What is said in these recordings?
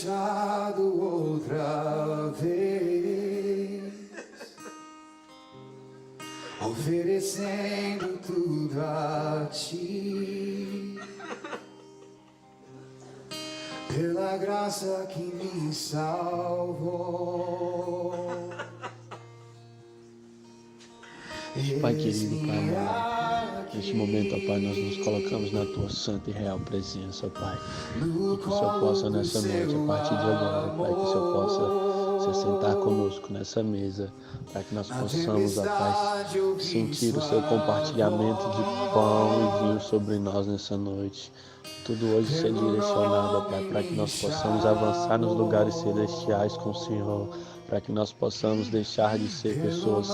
deixado outra vez, oferecendo tudo a ti, pela graça que me salvou. Pai querido, Pai amado, neste momento, ó Pai, nós nos colocamos na Tua santa e real presença, ó Pai. E que o Senhor possa nessa noite, a partir de agora, Pai, que o Senhor possa se sentar conosco nessa mesa, para que nós possamos, ó Pai, sentir o Seu compartilhamento de pão e vinho sobre nós nessa noite. Tudo hoje ser direcionado, ó Pai, para que nós possamos avançar nos lugares celestiais com o Senhor, para que nós possamos deixar de ser pessoas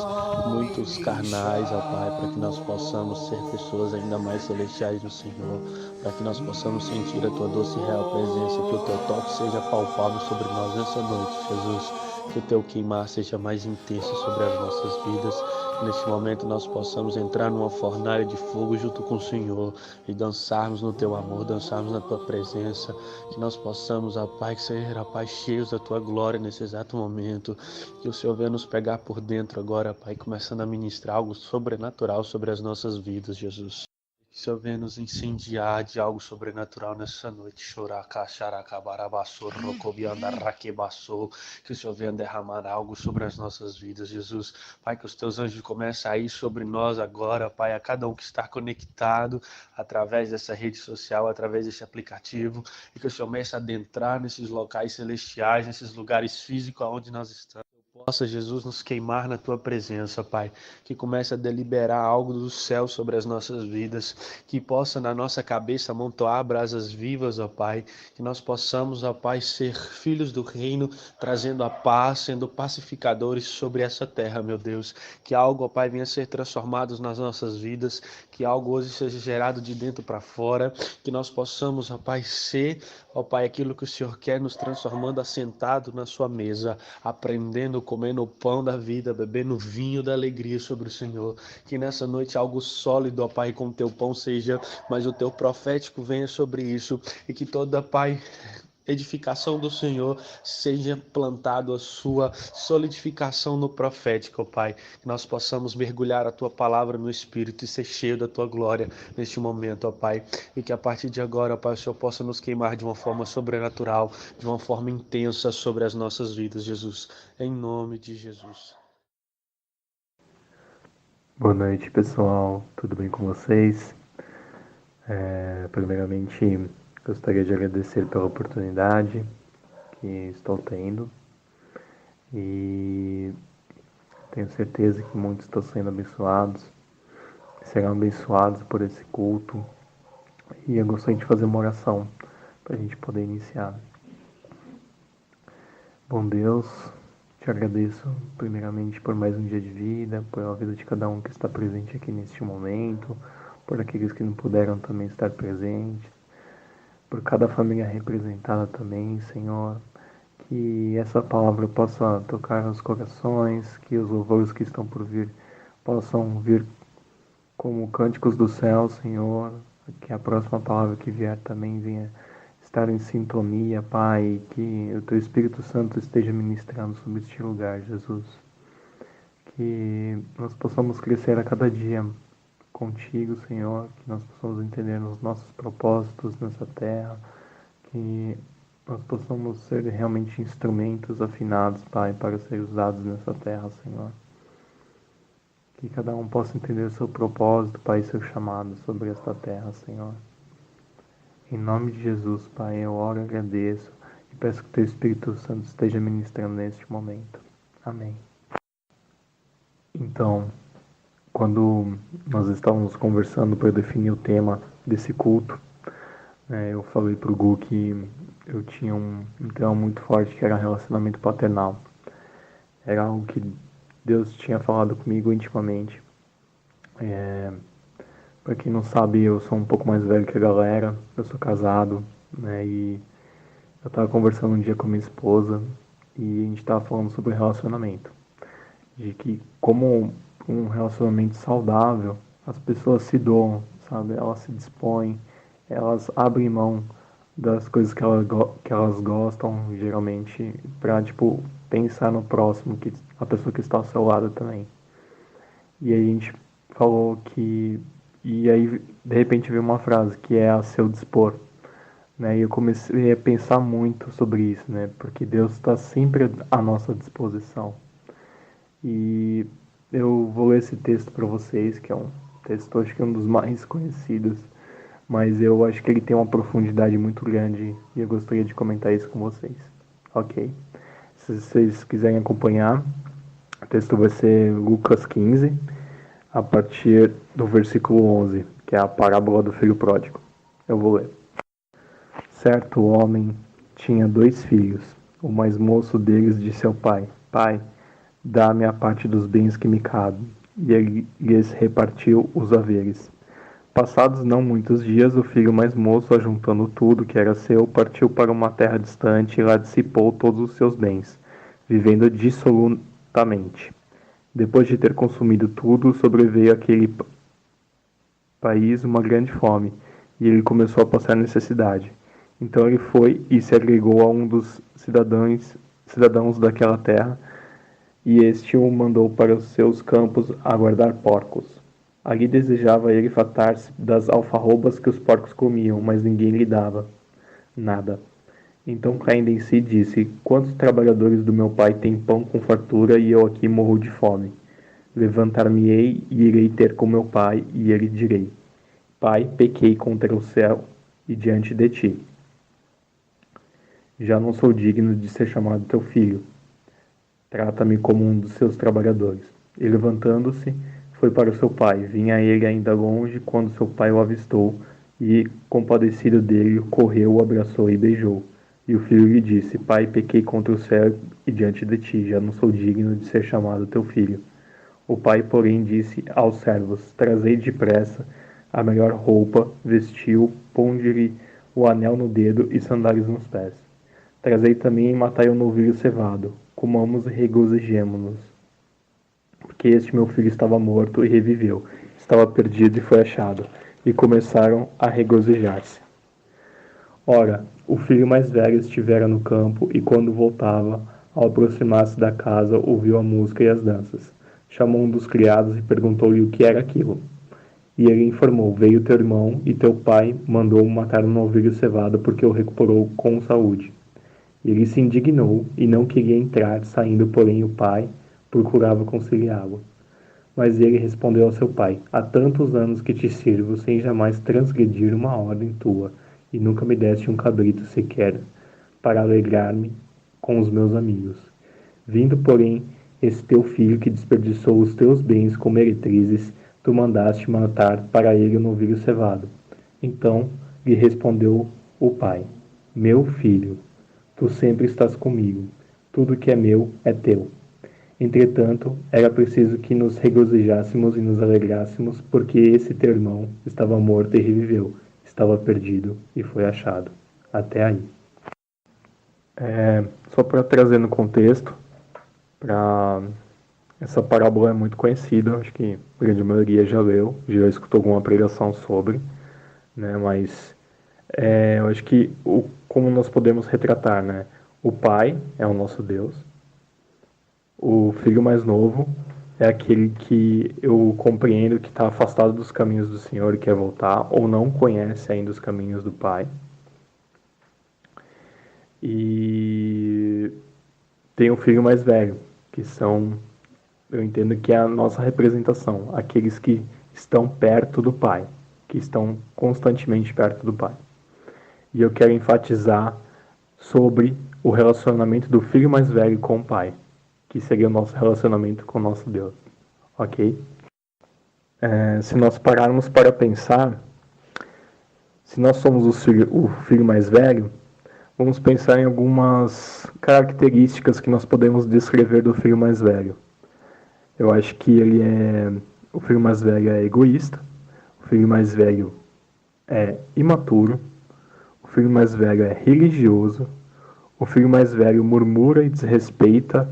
muito carnais, ó Pai, para que nós possamos ser pessoas ainda mais celestiais no Senhor, para que nós possamos sentir a Tua doce e real presença, que o Teu toque seja palpável sobre nós nessa noite, Jesus, que o Teu queimar seja mais intenso sobre as nossas vidas. Neste momento nós possamos entrar numa fornalha de fogo junto com o Senhor e dançarmos no Teu amor, dançarmos na Tua presença, que nós possamos, ó Pai, ser, ó Pai, cheios da Tua glória nesse exato momento, que o Senhor venha nos pegar por dentro agora, Pai, começando a ministrar algo sobrenatural sobre as nossas vidas, Jesus. Que o Senhor venha nos incendiar de algo sobrenatural nessa noite. Que o Senhor venha derramar algo sobre as nossas vidas, Jesus. Pai, que os Teus anjos comecem a ir sobre nós agora, Pai, a cada um que está conectado através dessa rede social, através desse aplicativo. E que o Senhor comece a adentrar nesses locais celestiais, nesses lugares físicos onde nós estamos. Possa, Jesus, nos queimar na Tua presença, Pai, que comece a deliberar algo do céu sobre as nossas vidas, que possa na nossa cabeça amontoar brasas vivas, ó Pai, que nós possamos, ó Pai, ser filhos do reino, trazendo a paz, sendo pacificadores sobre essa terra, meu Deus, que algo, ó Pai, venha ser transformado nas nossas vidas, que algo hoje seja gerado de dentro para fora, que nós possamos, ó Pai, ser, ó Pai, aquilo que o Senhor quer, nos transformando assentado na Sua mesa, aprendendo, comendo o pão da vida, bebendo o vinho da alegria sobre o Senhor. Que nessa noite algo sólido, ó Pai, com o Teu pão seja, mas o Teu profético venha sobre isso. E que toda, Pai, edificação do Senhor seja plantado a Sua solidificação no profético, ó Pai. Que nós possamos mergulhar a Tua palavra no Espírito e ser cheio da Tua glória neste momento, ó Pai. E que a partir de agora, ó Pai, o Senhor possa nos queimar de uma forma sobrenatural, de uma forma intensa sobre as nossas vidas, Jesus. Em nome de Jesus. Boa noite, pessoal. Tudo bem com vocês? Primeiramente, gostaria de agradecer pela oportunidade que estou tendo e tenho certeza que muitos estão sendo abençoados, serão abençoados por esse culto, e eu gostaria de fazer uma oração para a gente poder iniciar. Bom Deus, te agradeço primeiramente por mais um dia de vida, pela vida de cada um que está presente aqui neste momento, por aqueles que não puderam também estar presentes, por cada família representada também, Senhor. Que essa palavra possa tocar os corações, que os louvores que estão por vir possam vir como cânticos do céu, Senhor. Que a próxima palavra que vier também venha estar em sintonia, Pai, e que o Teu Espírito Santo esteja ministrando sobre este lugar, Jesus. Que nós possamos crescer a cada dia contigo, Senhor, que nós possamos entender os nossos propósitos nessa terra, que nós possamos ser realmente instrumentos afinados, Pai, para ser usados nessa terra, Senhor. Que cada um possa entender o seu propósito, Pai, e seu chamado sobre esta terra, Senhor. Em nome de Jesus, Pai, eu oro e agradeço e peço que o Teu Espírito Santo esteja ministrando neste momento. Amém. Então, quando nós estávamos conversando para definir o tema desse culto, eu falei para o Gu que eu tinha um tema muito forte que era relacionamento paternal. Era algo que Deus tinha falado comigo intimamente. Para quem não sabe, eu sou um pouco mais velho que a galera, eu sou casado, né, e eu estava conversando um dia com minha esposa e a gente estava falando sobre relacionamento. De que como um relacionamento saudável, as pessoas se doam, sabe? Elas se dispõem, elas abrem mão das coisas que elas gostam, geralmente, pra, tipo, pensar no próximo, que a pessoa que está ao seu lado também. E aí a gente falou que... E aí, de repente, veio uma frase que é a seu dispor, né? E eu comecei a pensar muito sobre isso, né? Porque Deus está sempre à nossa disposição. E eu vou ler esse texto para vocês, que é um texto, acho que é um dos mais conhecidos, mas eu acho que ele tem uma profundidade muito grande e eu gostaria de comentar isso com vocês. Ok? Se vocês quiserem acompanhar, o texto vai ser Lucas 15, a partir do versículo 11, que é a parábola do filho pródigo. Eu vou ler. Certo homem tinha 2 filhos. O mais moço deles disse ao pai: Pai, dá-me a parte dos bens que me cabem. E ele lhes repartiu os haveres. Passados não muitos dias, o filho mais moço, ajuntando tudo que era seu, partiu para uma terra distante e lá dissipou todos os seus bens, vivendo dissolutamente. Depois de ter consumido tudo, sobreveio àquele país uma grande fome, e ele começou a passar necessidade. Então ele foi e se agregou a um dos cidadãos daquela terra, e este o mandou para os seus campos a guardar porcos. Ali desejava ele fartar-se das alfarrobas que os porcos comiam, mas ninguém lhe dava nada. Então, caindo em si, disse: Quantos trabalhadores do meu pai têm pão com fartura e eu aqui morro de fome? Levantar-me-ei e irei ter com meu pai, e ele direi: Pai, pequei contra o céu e diante de ti. Já não sou digno de ser chamado teu filho. Trata-me como um dos seus trabalhadores. E levantando-se, foi para o seu pai. Vinha ele ainda longe quando seu pai o avistou e, compadecido dele, correu, o abraçou e beijou. E o filho lhe disse: Pai, pequei contra o céu e diante de ti, já não sou digno de ser chamado teu filho. O pai, porém, disse aos servos: Trazei depressa a melhor roupa, vestiu, ponde-lhe o anel no dedo e sandálias nos pés. Trazei também e matai o novilho cevado. Comamos e regozijemo-nos. Porque este meu filho estava morto e reviveu, estava perdido e foi achado. E começaram a regozijar-se. Ora, o filho mais velho estivera no campo, e quando voltava, ao aproximar-se da casa, ouviu a música e as danças. Chamou um dos criados e perguntou-lhe o que era aquilo. E ele informou: Veio teu irmão, e teu pai mandou matar um novilho cevado, porque o recuperou com saúde. Ele se indignou e não queria entrar, saindo, porém, o pai procurava conciliá-lo. Mas ele respondeu ao seu pai: Há tantos anos que te sirvo, sem jamais transgredir uma ordem tua, e nunca me deste um cabrito sequer, para alegrar-me com os meus amigos. Vindo, porém, esse teu filho que desperdiçou os teus bens com meretrizes, tu mandaste matar para ele o novilho cevado. Então lhe respondeu o pai: Meu filho, tu sempre estás comigo. Tudo que é meu é teu. Entretanto, era preciso que nos regozijássemos e nos alegrássemos, porque esse teu irmão estava morto e reviveu, estava perdido e foi achado. Até aí. Só para trazer no contexto, essa parábola é muito conhecida, acho que a grande maioria já leu, já escutou alguma pregação sobre, né? Mas eu acho que como nós podemos retratar, né? O pai é o nosso Deus, o filho mais novo é aquele que eu compreendo que está afastado dos caminhos do Senhor e quer voltar, ou não conhece ainda os caminhos do pai. E tem o filho mais velho, que são, eu entendo que é a nossa representação, aqueles que estão perto do pai, que estão constantemente perto do pai. E eu quero enfatizar sobre o relacionamento do filho mais velho com o pai, que seria o nosso relacionamento com o nosso Deus, ok? Se nós pararmos para pensar, se nós somos o filho mais velho, vamos pensar em algumas características que nós podemos descrever do filho mais velho. Eu acho que o filho mais velho é egoísta, o filho mais velho é imaturo, o filho mais velho é religioso, o filho mais velho murmura e desrespeita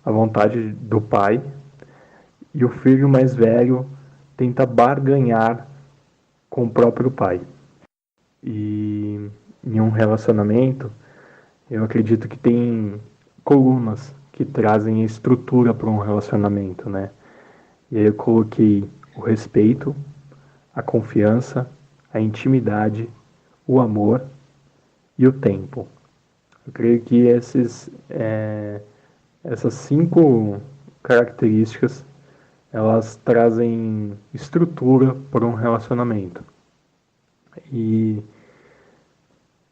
a vontade do pai, e o filho mais velho tenta barganhar com o próprio pai. E em um relacionamento, eu acredito que tem colunas que trazem estrutura para um relacionamento, né? E aí eu coloquei o respeito, a confiança, a intimidade, o amor e o tempo. Eu creio que essas 5 características, elas trazem estrutura para um relacionamento. E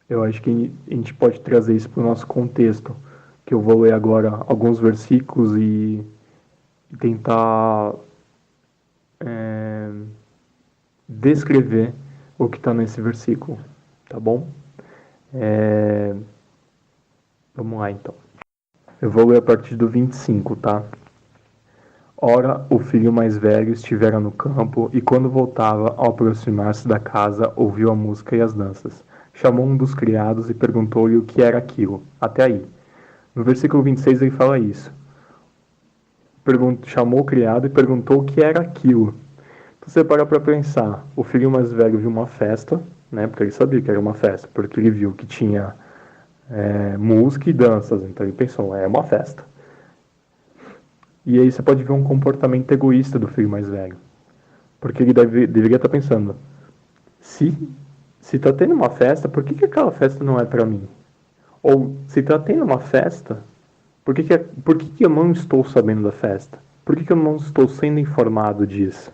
eu acho que a gente pode trazer isso para o nosso contexto, que eu vou ler agora alguns versículos e tentar descrever o que está nesse versículo, tá bom? Vamos lá então. Eu vou ler a partir do 25, tá? Ora, o filho mais velho estivera no campo, e quando voltava, ao aproximar-se da casa, ouviu a música e as danças. Chamou um dos criados e perguntou-lhe o que era aquilo. Até aí. No versículo 26 ele fala isso. Chamou o criado e perguntou o que era aquilo. Então você para pensar. O filho mais velho viu uma festa, né? Porque ele sabia que era uma festa, porque ele viu que tinha música e danças. Então ele pensou, é uma festa. E aí você pode ver um comportamento egoísta do filho mais velho. Porque ele deveria estar pensando, se está tendo uma festa, por que aquela festa não é para mim? Ou se está tendo uma festa, por que eu não estou sabendo da festa? Por que eu não estou sendo informado disso?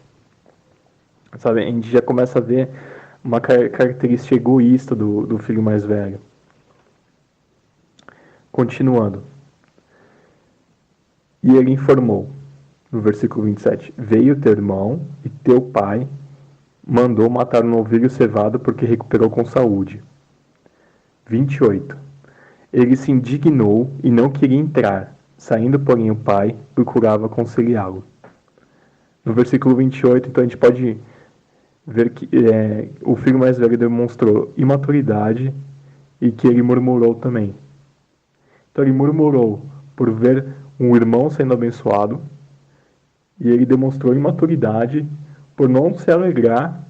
Sabe, a gente já começa a ver uma característica egoísta do filho mais velho. Continuando. E ele informou, no versículo 27, veio teu irmão e teu pai mandou matar um novilho cevado porque recuperou com saúde. 28. Ele se indignou e não queria entrar. Saindo, porém, o pai procurava conciliá-lo. No versículo 28, então a gente pode ver que o filho mais velho demonstrou imaturidade e que ele murmurou também. Então ele murmurou por ver um irmão sendo abençoado e ele demonstrou imaturidade por não se alegrar,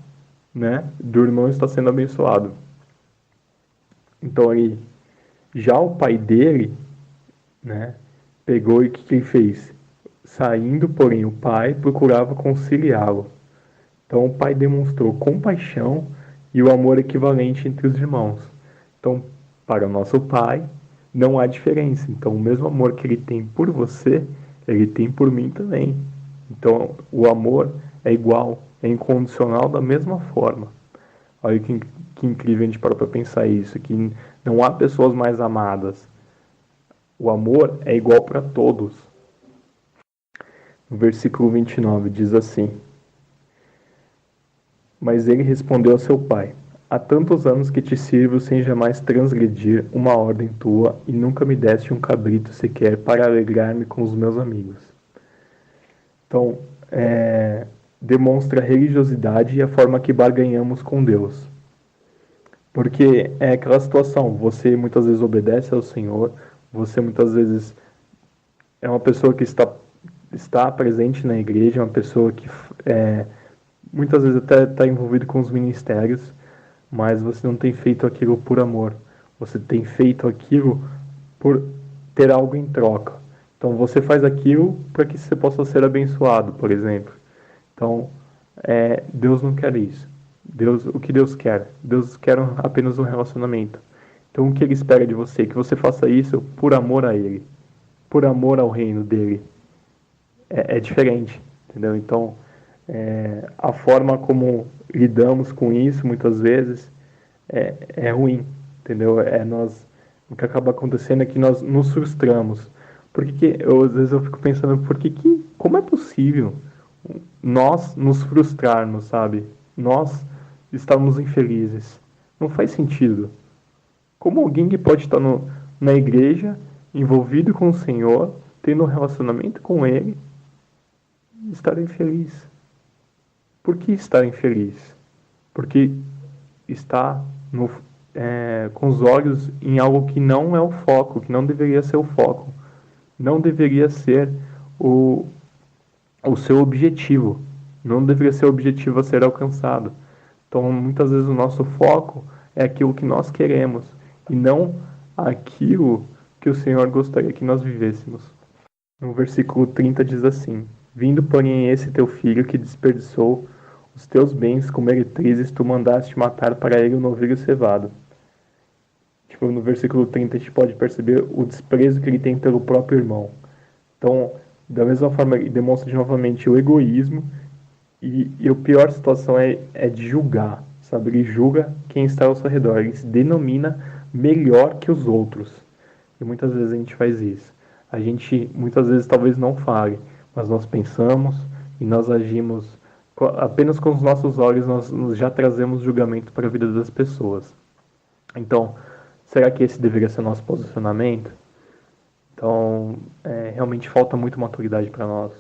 né, do irmão estar sendo abençoado. Então ele, já o pai dele, né, pegou e o que ele fez? Saindo, porém, o pai procurava conciliá-lo. Então o pai demonstrou compaixão e o amor equivalente entre os irmãos. Então, para o nosso pai, não há diferença. Então, o mesmo amor que ele tem por você, ele tem por mim também. Então, o amor é igual, é incondicional da mesma forma. Olha que incrível a gente parar para pensar isso, que não há pessoas mais amadas. O amor é igual para todos. No versículo 29 diz assim: Mas ele respondeu a seu pai: Há tantos anos que te sirvo sem jamais transgredir uma ordem tua, e nunca me deste um cabrito sequer para alegrar-me com os meus amigos. Então, demonstra a religiosidade e a forma que barganhamos com Deus. Porque é aquela situação, você muitas vezes obedece ao Senhor, você muitas vezes é uma pessoa que está presente na igreja, é uma pessoa que muitas vezes até está envolvido com os ministérios, mas você não tem feito aquilo por amor. Você tem feito aquilo por ter algo em troca. Então você faz aquilo para que você possa ser abençoado, por exemplo. Então, Deus não quer isso. O que Deus quer? Deus quer apenas um relacionamento. Então o que Ele espera de você? Que você faça isso por amor a Ele. Por amor ao reino dEle. É diferente, entendeu? Então, a forma como lidamos com isso, muitas vezes, é ruim, entendeu? O que acaba acontecendo é que nós nos frustramos. Às vezes eu fico pensando, como é possível nós nos frustrarmos, sabe? Nós estamos infelizes. Não faz sentido. Como alguém que pode estar na igreja, envolvido com o Senhor, tendo um relacionamento com Ele, estar infeliz? Por que estar infeliz? Porque está com os olhos em algo que não é o foco, que não deveria ser o foco. Não deveria ser o seu objetivo. Não deveria ser o objetivo a ser alcançado. Então, muitas vezes o nosso foco é aquilo que nós queremos e não aquilo que o Senhor gostaria que nós vivêssemos. No versículo 30 diz assim: Vindo, porém, esse teu filho que desperdiçou os teus bens com meretrizes, tu mandaste matar para ele um novilho cevado. Tipo, no versículo 30 a gente pode perceber o desprezo que ele tem pelo próprio irmão. Então, da mesma forma, ele demonstra novamente o egoísmo e a pior situação é de julgar, sabe? Ele julga quem está ao seu redor, ele se denomina melhor que os outros. E muitas vezes a gente faz isso. A gente, muitas vezes, talvez não fale, mas nós pensamos e nós agimos apenas com os nossos olhos, nós já trazemos julgamento para a vida das pessoas. Então, será que esse deveria ser o nosso posicionamento? Então, realmente falta muito maturidade para nós.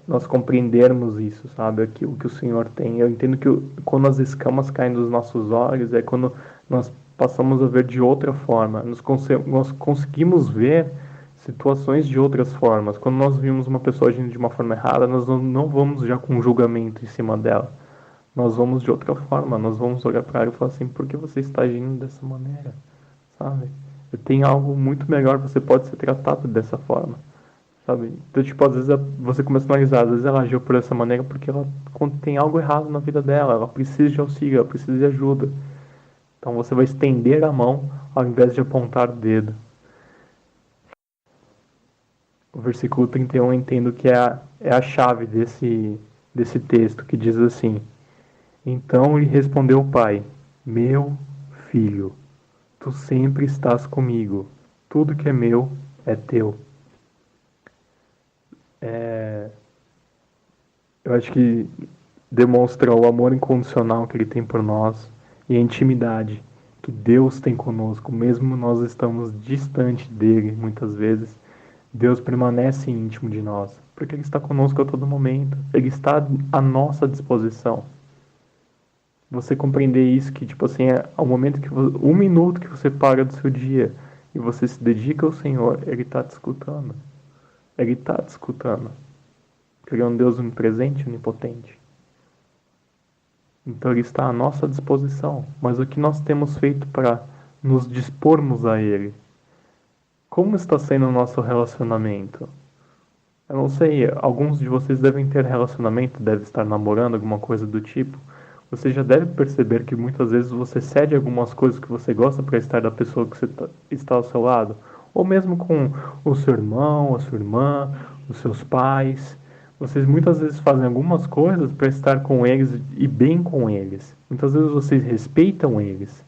Nós compreendermos isso, sabe? Aquilo que o Senhor tem. Eu entendo que quando as escamas caem dos nossos olhos, é quando nós passamos a ver de outra forma. Nós conseguimos ver situações de outras formas. Quando nós vimos uma pessoa agindo de uma forma errada, nós não vamos já com um julgamento em cima dela. Nós vamos de outra forma. Nós vamos olhar para ela e falar assim: por que você está agindo dessa maneira? Sabe? Tem algo muito melhor, você pode ser tratado dessa forma. Sabe? Então, tipo, às vezes você começa a analisar, às vezes ela agiu por essa maneira porque ela tem algo errado na vida dela, ela precisa de auxílio, ela precisa de ajuda. Então você vai estender a mão ao invés de apontar o dedo. O versículo 31 eu entendo que é a chave desse texto, que diz assim: Então lhe respondeu o pai: Meu filho, tu sempre estás comigo, tudo que é meu é teu. Eu acho que demonstra o amor incondicional que ele tem por nós e a intimidade que Deus tem conosco, mesmo nós estamos distante dele muitas vezes. Deus permanece íntimo de nós, porque ele está conosco a todo momento, ele está à nossa disposição. Você compreender isso, que tipo assim, ao momento que um minuto que você para do seu dia e você se dedica ao Senhor, ele está te escutando. Ele está te escutando. Ele é um Deus onipresente, onipotente. Então ele está à nossa disposição. Mas o que nós temos feito para nos dispormos a ele? Como está sendo o nosso relacionamento? Eu não sei, alguns de vocês devem ter relacionamento, devem estar namorando, alguma coisa do tipo. Você já deve perceber que muitas vezes você cede algumas coisas que você gosta para estar da pessoa que você está ao seu lado. Ou mesmo com o seu irmão, a sua irmã, os seus pais. Vocês muitas vezes fazem algumas coisas para estar com eles e bem com eles. Muitas vezes vocês respeitam eles.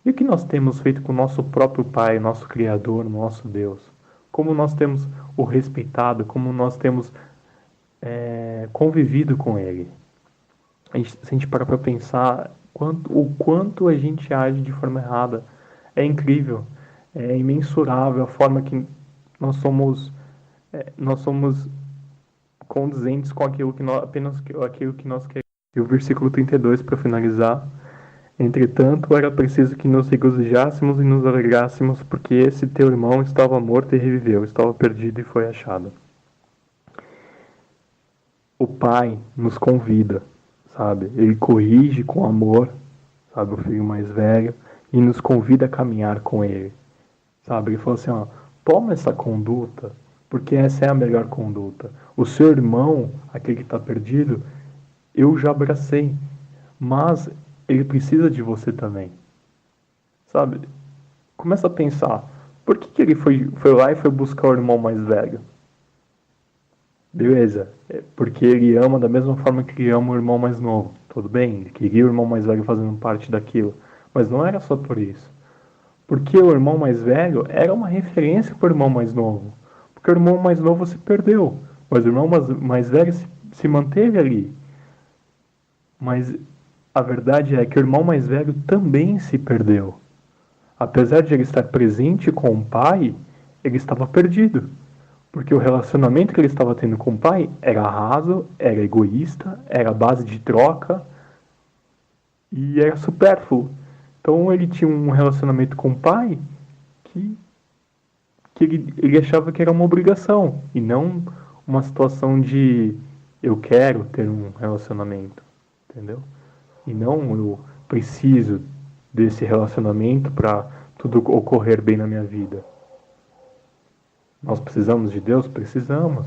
E o que nós temos feito com o nosso próprio Pai, nosso Criador, nosso Deus? Como nós temos o respeitado, como nós temos convivido com Ele? Se a gente parar para pensar o quanto a gente age de forma errada, é incrível, é imensurável a forma que nós somos condizentes com aquilo que nós, apenas aquilo que nós queremos. E o versículo 32, para finalizar: Entretanto, era preciso que nos regozijássemos e nos alegrássemos, porque esse teu irmão estava morto e reviveu, estava perdido e foi achado. O Pai nos convida, sabe? Ele corrige com amor, sabe? O filho mais velho, e nos convida a caminhar com ele, sabe? Ele falou assim, ó: toma essa conduta, porque essa é a melhor conduta. O seu irmão, aquele que está perdido, eu já abracei, mas ele precisa de você também, sabe? Começa a pensar, por que ele foi lá e foi buscar o irmão mais velho? Beleza, porque ele ama da mesma forma que ele ama o irmão mais novo, tudo bem, ele queria o irmão mais velho fazendo parte daquilo, mas não era só por isso, porque o irmão mais velho era uma referência para o irmão mais novo, porque o irmão mais novo se perdeu, mas o irmão mais velho se manteve ali. Mas a verdade é que o irmão mais velho também se perdeu. Apesar de ele estar presente com o pai, ele estava perdido. Porque o relacionamento que ele estava tendo com o pai era raso, era egoísta, era base de troca e era supérfluo. Então ele tinha um relacionamento com o pai que ele achava que era uma obrigação e não uma situação de eu quero ter um relacionamento, entendeu? E não eu preciso desse relacionamento para tudo ocorrer bem na minha vida. Nós precisamos de Deus? Precisamos.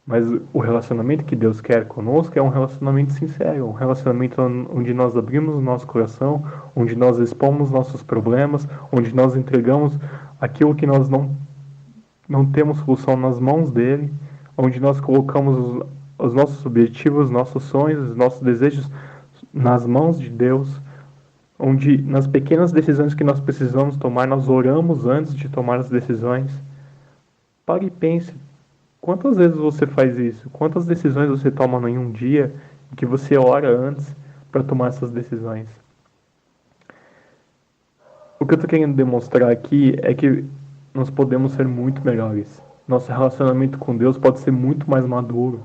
Mas o relacionamento que Deus quer conosco é um relacionamento sincero, um relacionamento onde nós abrimos o nosso coração, onde nós expomos nossos problemas, onde nós entregamos aquilo que nós não temos solução nas mãos dele, onde nós colocamos os nossos objetivos, nossos sonhos, nossos desejos nas mãos de Deus, onde nas pequenas decisões que nós precisamos tomar, nós oramos antes de tomar as decisões. Pare e pense, quantas vezes você faz isso? Quantas decisões você toma em um dia em que você ora antes para tomar essas decisões? O que eu estou querendo demonstrar aqui é que nós podemos ser muito melhores. Nosso relacionamento com Deus pode ser muito mais maduro.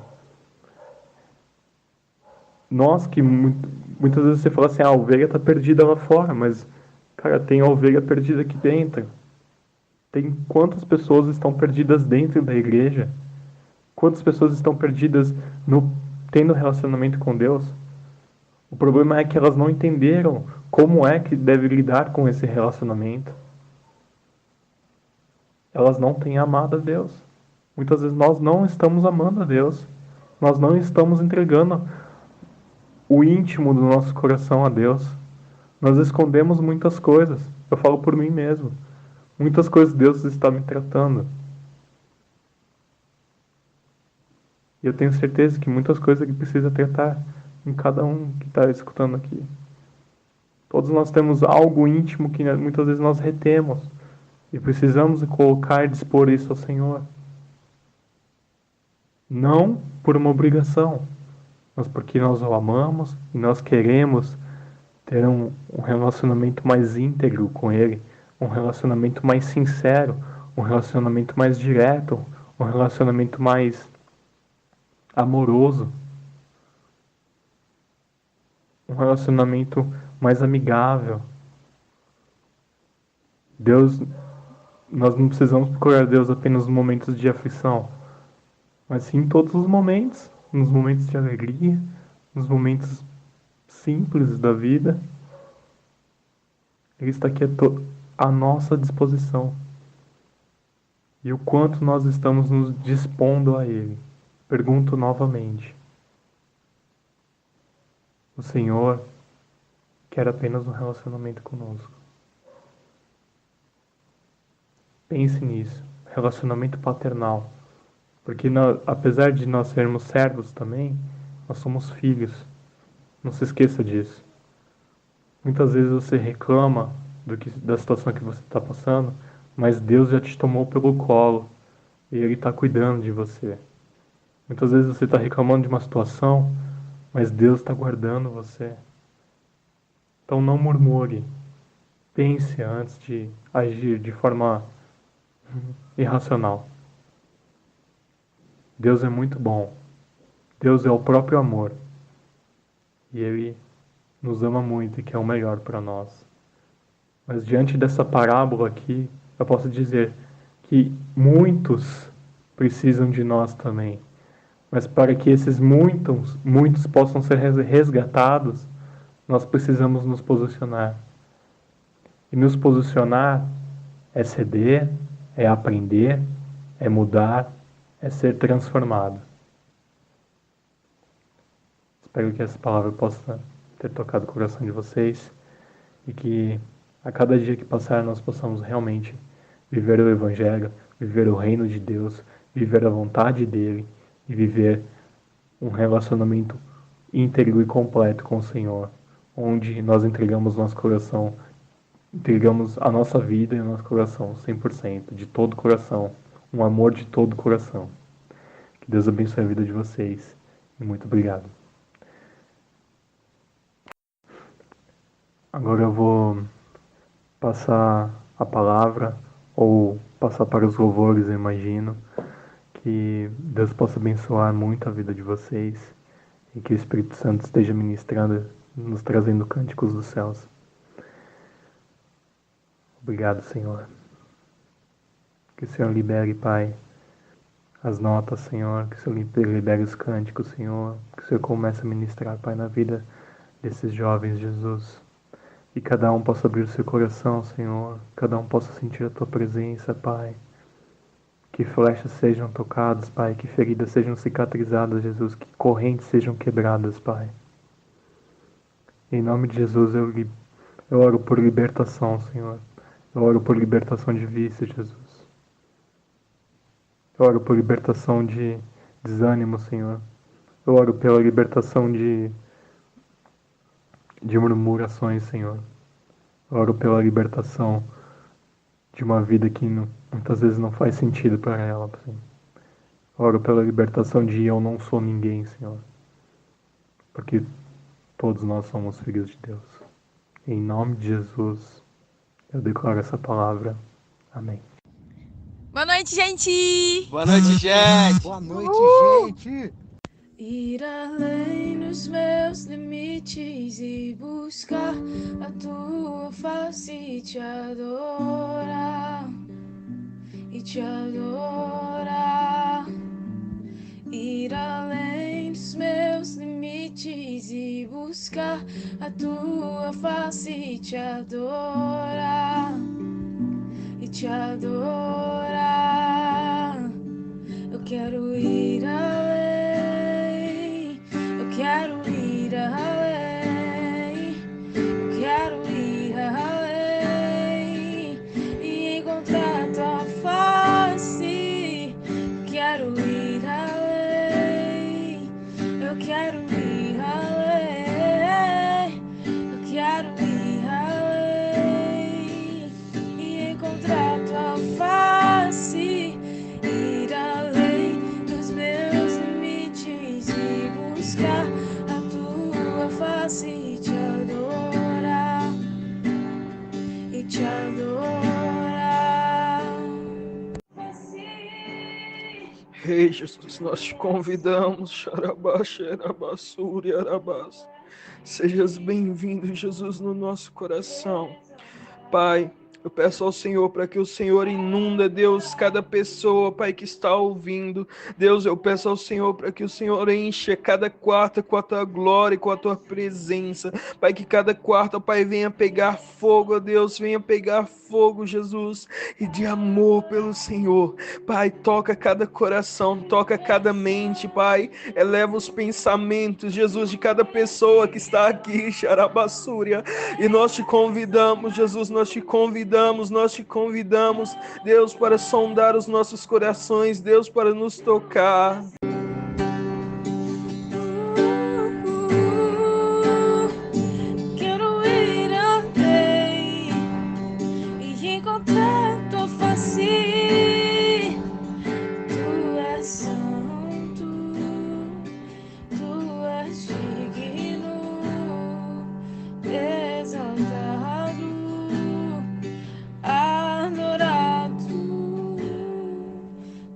Nós que muitas vezes você fala assim, a ovelha está perdida lá fora, mas, cara, tem a ovelha perdida aqui dentro. Tem quantas pessoas estão perdidas dentro da igreja? Quantas pessoas estão perdidas tendo relacionamento com Deus? O problema é que elas não entenderam como é que deve lidar com esse relacionamento. Elas não têm amado a Deus. Muitas vezes nós não estamos amando a Deus. Nós não estamos entregando o íntimo do nosso coração a Deus. Nós escondemos muitas coisas. Eu falo por mim mesmo. Muitas coisas Deus está me tratando. E eu tenho certeza que muitas coisas Ele precisa tratar em cada um que está escutando aqui. Todos nós temos algo íntimo que muitas vezes nós retemos. E precisamos colocar e dispor isso ao Senhor. Não por uma obrigação, mas porque nós o amamos e nós queremos ter um relacionamento mais íntegro com Ele, um relacionamento mais sincero, um relacionamento mais direto, um relacionamento mais amoroso, um relacionamento mais amigável. Deus, nós não precisamos procurar Deus apenas nos momentos de aflição, mas sim em todos os momentos, nos momentos de alegria, nos momentos simples da vida. Ele está aqui à nossa disposição. E o quanto nós estamos nos dispondo a Ele. Pergunto novamente. O Senhor quer apenas um relacionamento conosco. Pense nisso. Relacionamento paternal. Porque apesar de nós sermos servos também, nós somos filhos. Não se esqueça disso. Muitas vezes você reclama da situação que você está passando, mas Deus já te tomou pelo colo e Ele está cuidando de você. Muitas vezes você está reclamando de uma situação, mas Deus está guardando você. Então não murmure. Pense antes de agir de forma irracional. Deus é muito bom. Deus é o próprio amor. E Ele nos ama muito e quer o melhor para nós. Mas diante dessa parábola aqui, eu posso dizer que muitos precisam de nós também. Mas para que esses muitos possam ser resgatados, nós precisamos nos posicionar. E nos posicionar é ceder, é aprender, é mudar, é ser transformado. Espero que essa palavra possa ter tocado o coração de vocês e que a cada dia que passar nós possamos realmente viver o Evangelho, viver o reino de Deus, viver a vontade dEle e viver um relacionamento íntegro e completo com o Senhor, onde nós entregamos nosso coração, entregamos a nossa vida e o nosso coração 100%, de todo o coração, um amor de todo o coração. Que Deus abençoe a vida de vocês e muito obrigado. Agora eu vou passar a palavra ou passar para os louvores, eu imagino. Que Deus possa abençoar muito a vida de vocês e que o Espírito Santo esteja ministrando, nos trazendo cânticos dos céus. Obrigado, Senhor. Que o Senhor libere, Pai, as notas, Senhor. Que o Senhor libere os cânticos, Senhor. Que o Senhor comece a ministrar, Pai, na vida desses jovens, Jesus. e cada um possa abrir o seu coração, Senhor, cada um possa sentir a Tua presença, Pai. Que flechas sejam tocadas, Pai, que feridas sejam cicatrizadas, Jesus, que correntes sejam quebradas, Pai. Em nome de Jesus, eu oro por libertação, Senhor. Eu oro por libertação de vício, Jesus. Eu oro por libertação de desânimo, Senhor. Eu oro pela libertação de murmurações, Senhor. Eu oro pela libertação de uma vida que muitas vezes não faz sentido para ela, Senhor. Eu oro pela libertação de eu não sou ninguém, Senhor. Porque todos nós somos filhos de Deus. Em nome de Jesus, eu declaro essa palavra. Amém. Boa noite, gente! Boa noite, gente! Boa noite, gente! Ir além dos meus limites e buscar a tua face e te adorar. Ir além dos meus limites e buscar a tua face e te adorar. Eu quero ir além, eu quero ir além, eu quero ir além e encontrar tua face. Eu quero ir além, eu quero ir além, eu quero ir além e encontrar tua face. Ir além dos meus limites e buscar a tua face e te adorar, Rei Jesus, nós te convidamos, Xarabá, Xerabassuri, Arabás. Sejas bem-vindo, Jesus, no nosso coração. Pai, eu peço ao Senhor para que o Senhor inunda, Deus, cada pessoa, Pai, que está ouvindo. Deus, eu peço ao Senhor para que o Senhor encha cada quarto com a Tua glória e com a Tua presença. Pai, que cada quarto, Pai, venha pegar fogo, ó Deus, venha pegar fogo, Jesus, e de amor pelo Senhor. Pai, toca cada coração, toca cada mente, Pai. Eleva os pensamentos, Jesus, de cada pessoa que está aqui, Xarabassúria. E nós te convidamos, Jesus, nós te convidamos, Deus, para sondar os nossos corações, Deus, para nos tocar. Quero ir além e encontrar tua face. Tu és santo, tu és digno, exaltado, adorado.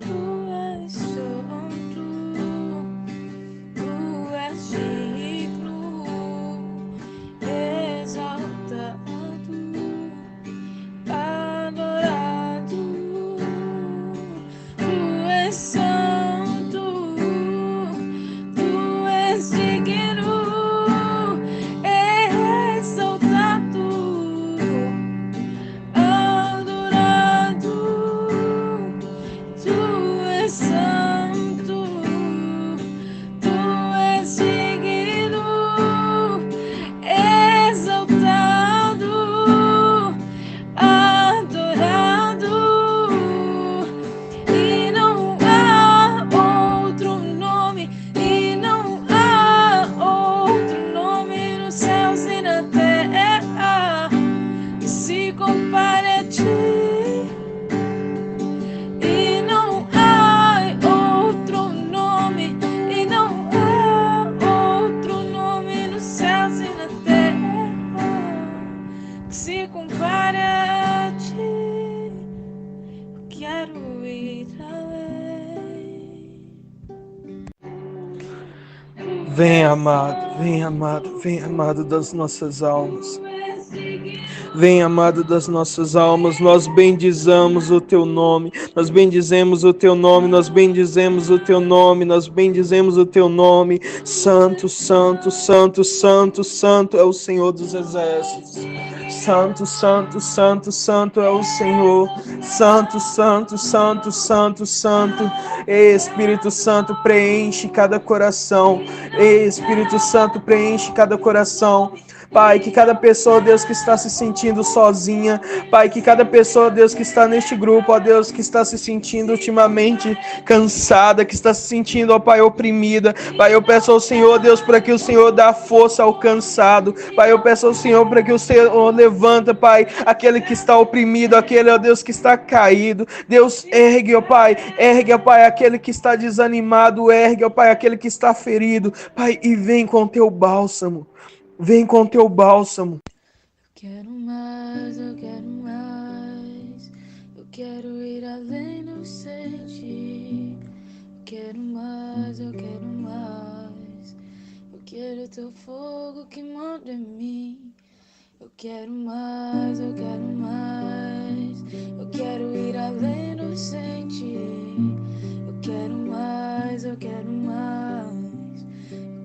Tu és santo, tu és digno, exaltado, adorado. Tu és santo, tu és digno, exaltado, adorado. Tu és santo, tu és digno, exaltado, adorado. E não há outro nome, e não há outro nome nos céus e na terra que se compare a ti. E não há outro nome, e não há outro nome nos céus e na terra que se compare a ti. Eu quero ir além. Vem, amado, Vem, amado das nossas almas. Vem, amado das nossas almas, nós bendizamos o teu nome, nós bendizemos o teu nome, nós bendizemos o teu nome, nós bendizemos o teu nome. Santo, santo, santo, santo, santo é o Senhor dos exércitos. Santo, santo, santo, santo é o Senhor. Santo, santo, santo, santo, santo. Espírito Santo, preenche cada coração. Espírito Santo, preenche cada coração. Pai, que cada pessoa, Deus, que está se sentindo sozinha, Pai, que cada pessoa, Deus, que está neste grupo, ó Deus, que está se sentindo ultimamente cansada, que está se sentindo, ó Pai, oprimida, Pai, eu peço ao Senhor, Deus, para que o Senhor dê força ao cansado, Pai, eu peço ao Senhor para que o Senhor levanta, Pai, aquele que está oprimido, aquele, ó Deus, que está caído, Deus, ergue, ó Pai, aquele que está desanimado, ergue, ó Pai, aquele que está ferido, Pai, e vem com o teu bálsamo. Vem com teu bálsamo. Quero mais, eu quero mais. Eu quero ir além do sentir. Eu quero mais, eu quero mais. Eu quero teu fogo que manda em mim. Eu quero mais, eu quero mais. Eu quero ir além do sentir. Eu quero mais, eu quero mais.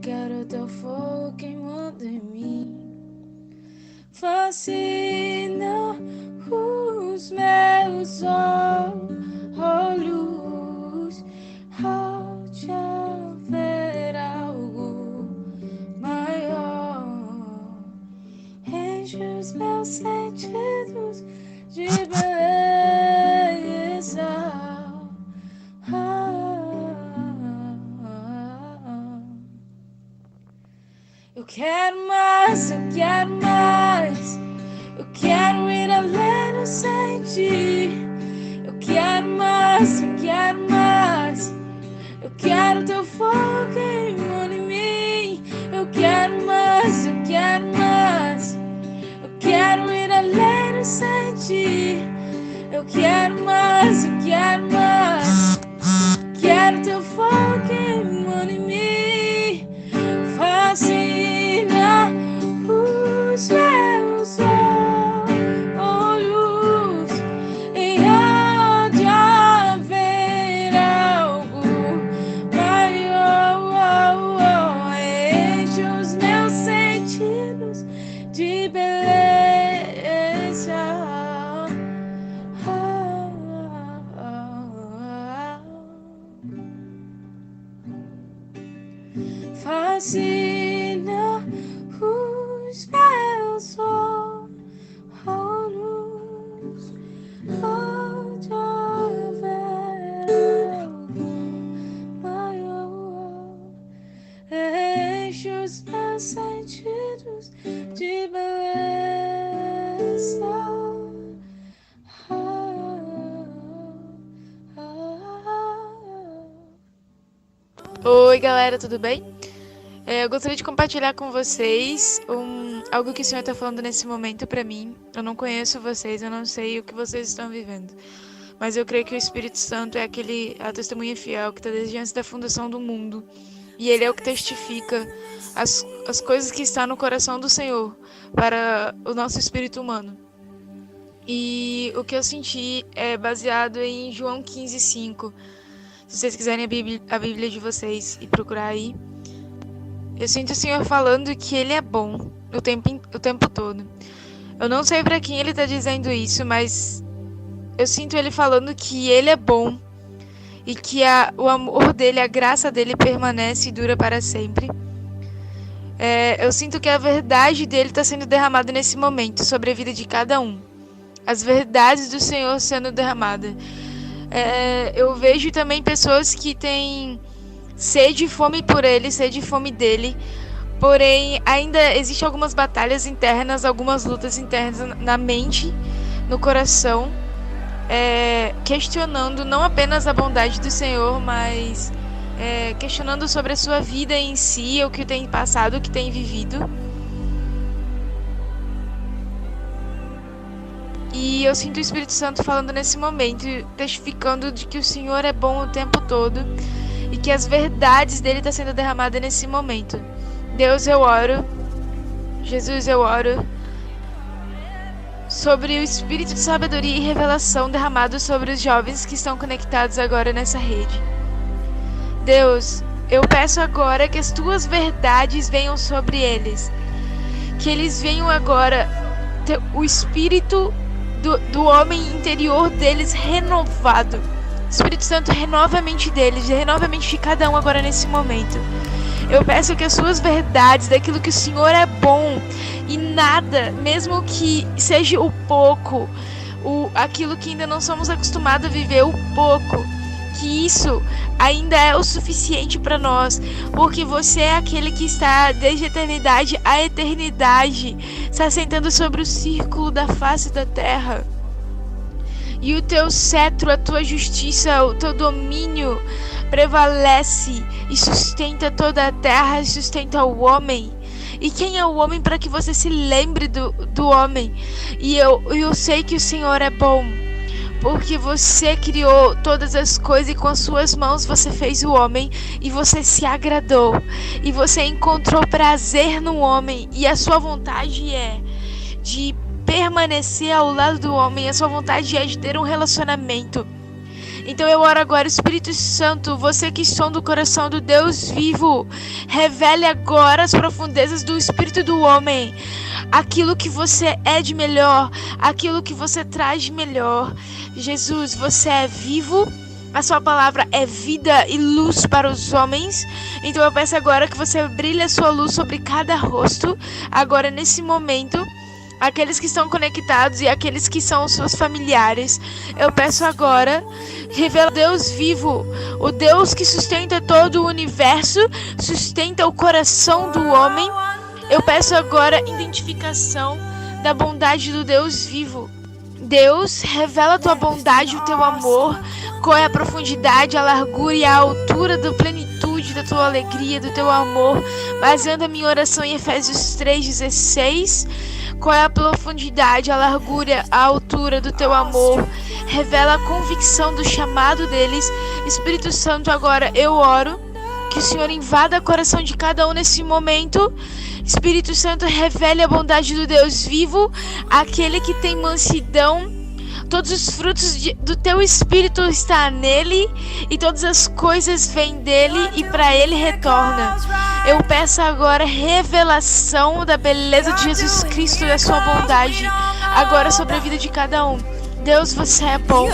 Quero teu fogo queimando em mim. Fascina os meus olhos ao te ver algo maior. Enche os meus sentidos de beleza. Eu quero mais, eu quero mais. Eu quero ir além do sentir. Eu quero mais, eu quero mais. Eu quero teu fogo queimando em mim. Eu quero mais, eu quero mais. Eu quero ir além do sentir. Eu quero mais, eu quero mais. Quero teu fogo queimando em mim. Fascina os meus olhos e há de haver algo maior. Enche os meus sentidos de beleza. Fascina os meus olhos onde houver algo maior. Enche os meus sentidos de beleza. Oi, galera, tudo bem? Eu gostaria de compartilhar com vocês algo que o Senhor está falando nesse momento para mim. Eu não conheço vocês, eu não sei o que vocês estão vivendo. Mas eu creio que o Espírito Santo é a testemunha fiel que está desde antes da fundação do mundo. E Ele é o que testifica as coisas que estão no coração do Senhor para o nosso espírito humano. E o que eu senti é baseado em João 15:5. Se vocês quiserem a Bíblia de vocês e procurar aí. Eu sinto o Senhor falando que Ele é bom o tempo todo. Eu não sei para quem Ele está dizendo isso, mas eu sinto Ele falando que Ele é bom e que o amor dEle, a graça dEle permanece e dura para sempre. Eu sinto que a verdade dEle está sendo derramada nesse momento sobre a vida de cada um. As verdades do Senhor sendo derramadas. Eu vejo também pessoas que têm sede e fome por Ele, sede e fome dEle. Porém, ainda existem algumas batalhas internas, algumas lutas internas na mente, no coração, questionando não apenas a bondade do Senhor, mas questionando sobre a sua vida em si, o que tem passado, o que tem vivido. E eu sinto o Espírito Santo falando nesse momento, testificando de que o Senhor é bom o tempo todo e que as verdades dele estão sendo derramadas nesse momento. Deus, eu oro. Jesus, eu oro sobre o espírito de sabedoria e revelação derramado sobre os jovens que estão conectados agora nessa rede. Deus, eu peço agora que as tuas verdades venham sobre eles. Que eles venham agora ter o espírito do homem interior deles renovado. Espírito Santo, renova a mente deles, renova a mente de cada um agora nesse momento. Eu peço que as suas verdades, daquilo que o Senhor é bom, e nada, mesmo que seja o pouco, aquilo que ainda não somos acostumados a viver, o pouco, que isso ainda é o suficiente para nós, porque você é aquele que está desde a eternidade à eternidade, está sentando sobre o círculo da face da terra. E o teu cetro, a tua justiça, o teu domínio prevalece e sustenta toda a terra e sustenta o homem. E quem é o homem para que você se lembre do homem? E eu sei que o Senhor é bom, porque você criou todas as coisas e com as suas mãos você fez o homem e você se agradou. E você encontrou prazer no homem e a sua vontade é de permanecer ao lado do homem, a sua vontade é de ter um relacionamento. Então eu oro agora, Espírito Santo, você que sonda o coração do Deus vivo, revele agora as profundezas do espírito do homem, aquilo que você é de melhor, aquilo que você traz de melhor. Jesus, você é vivo, a sua palavra é vida e luz para os homens. Então eu peço agora que você brilhe a sua luz sobre cada rosto, agora nesse momento. Aqueles que estão conectados e aqueles que são os seus familiares. Eu peço agora, revela o Deus vivo, o Deus que sustenta todo o universo, sustenta o coração do homem. Eu peço agora identificação da bondade do Deus vivo. Deus, revela a tua bondade, o teu amor, qual é a profundidade, a largura e a altura da plenitude da tua alegria, do teu amor, baseando a minha oração em Efésios 3,16. Qual é a profundidade, a largura, a altura do teu amor? Revela a convicção do chamado deles. Espírito Santo, agora eu oro que o Senhor invada o coração de cada um nesse momento. Espírito Santo, revele a bondade do Deus vivo, aquele que tem mansidão. Todos os frutos do teu Espírito está nele e todas as coisas vêm dele e para ele retorna. Eu peço agora revelação da beleza de Jesus Cristo e da sua bondade agora sobre a vida de cada um. Deus, você é bom.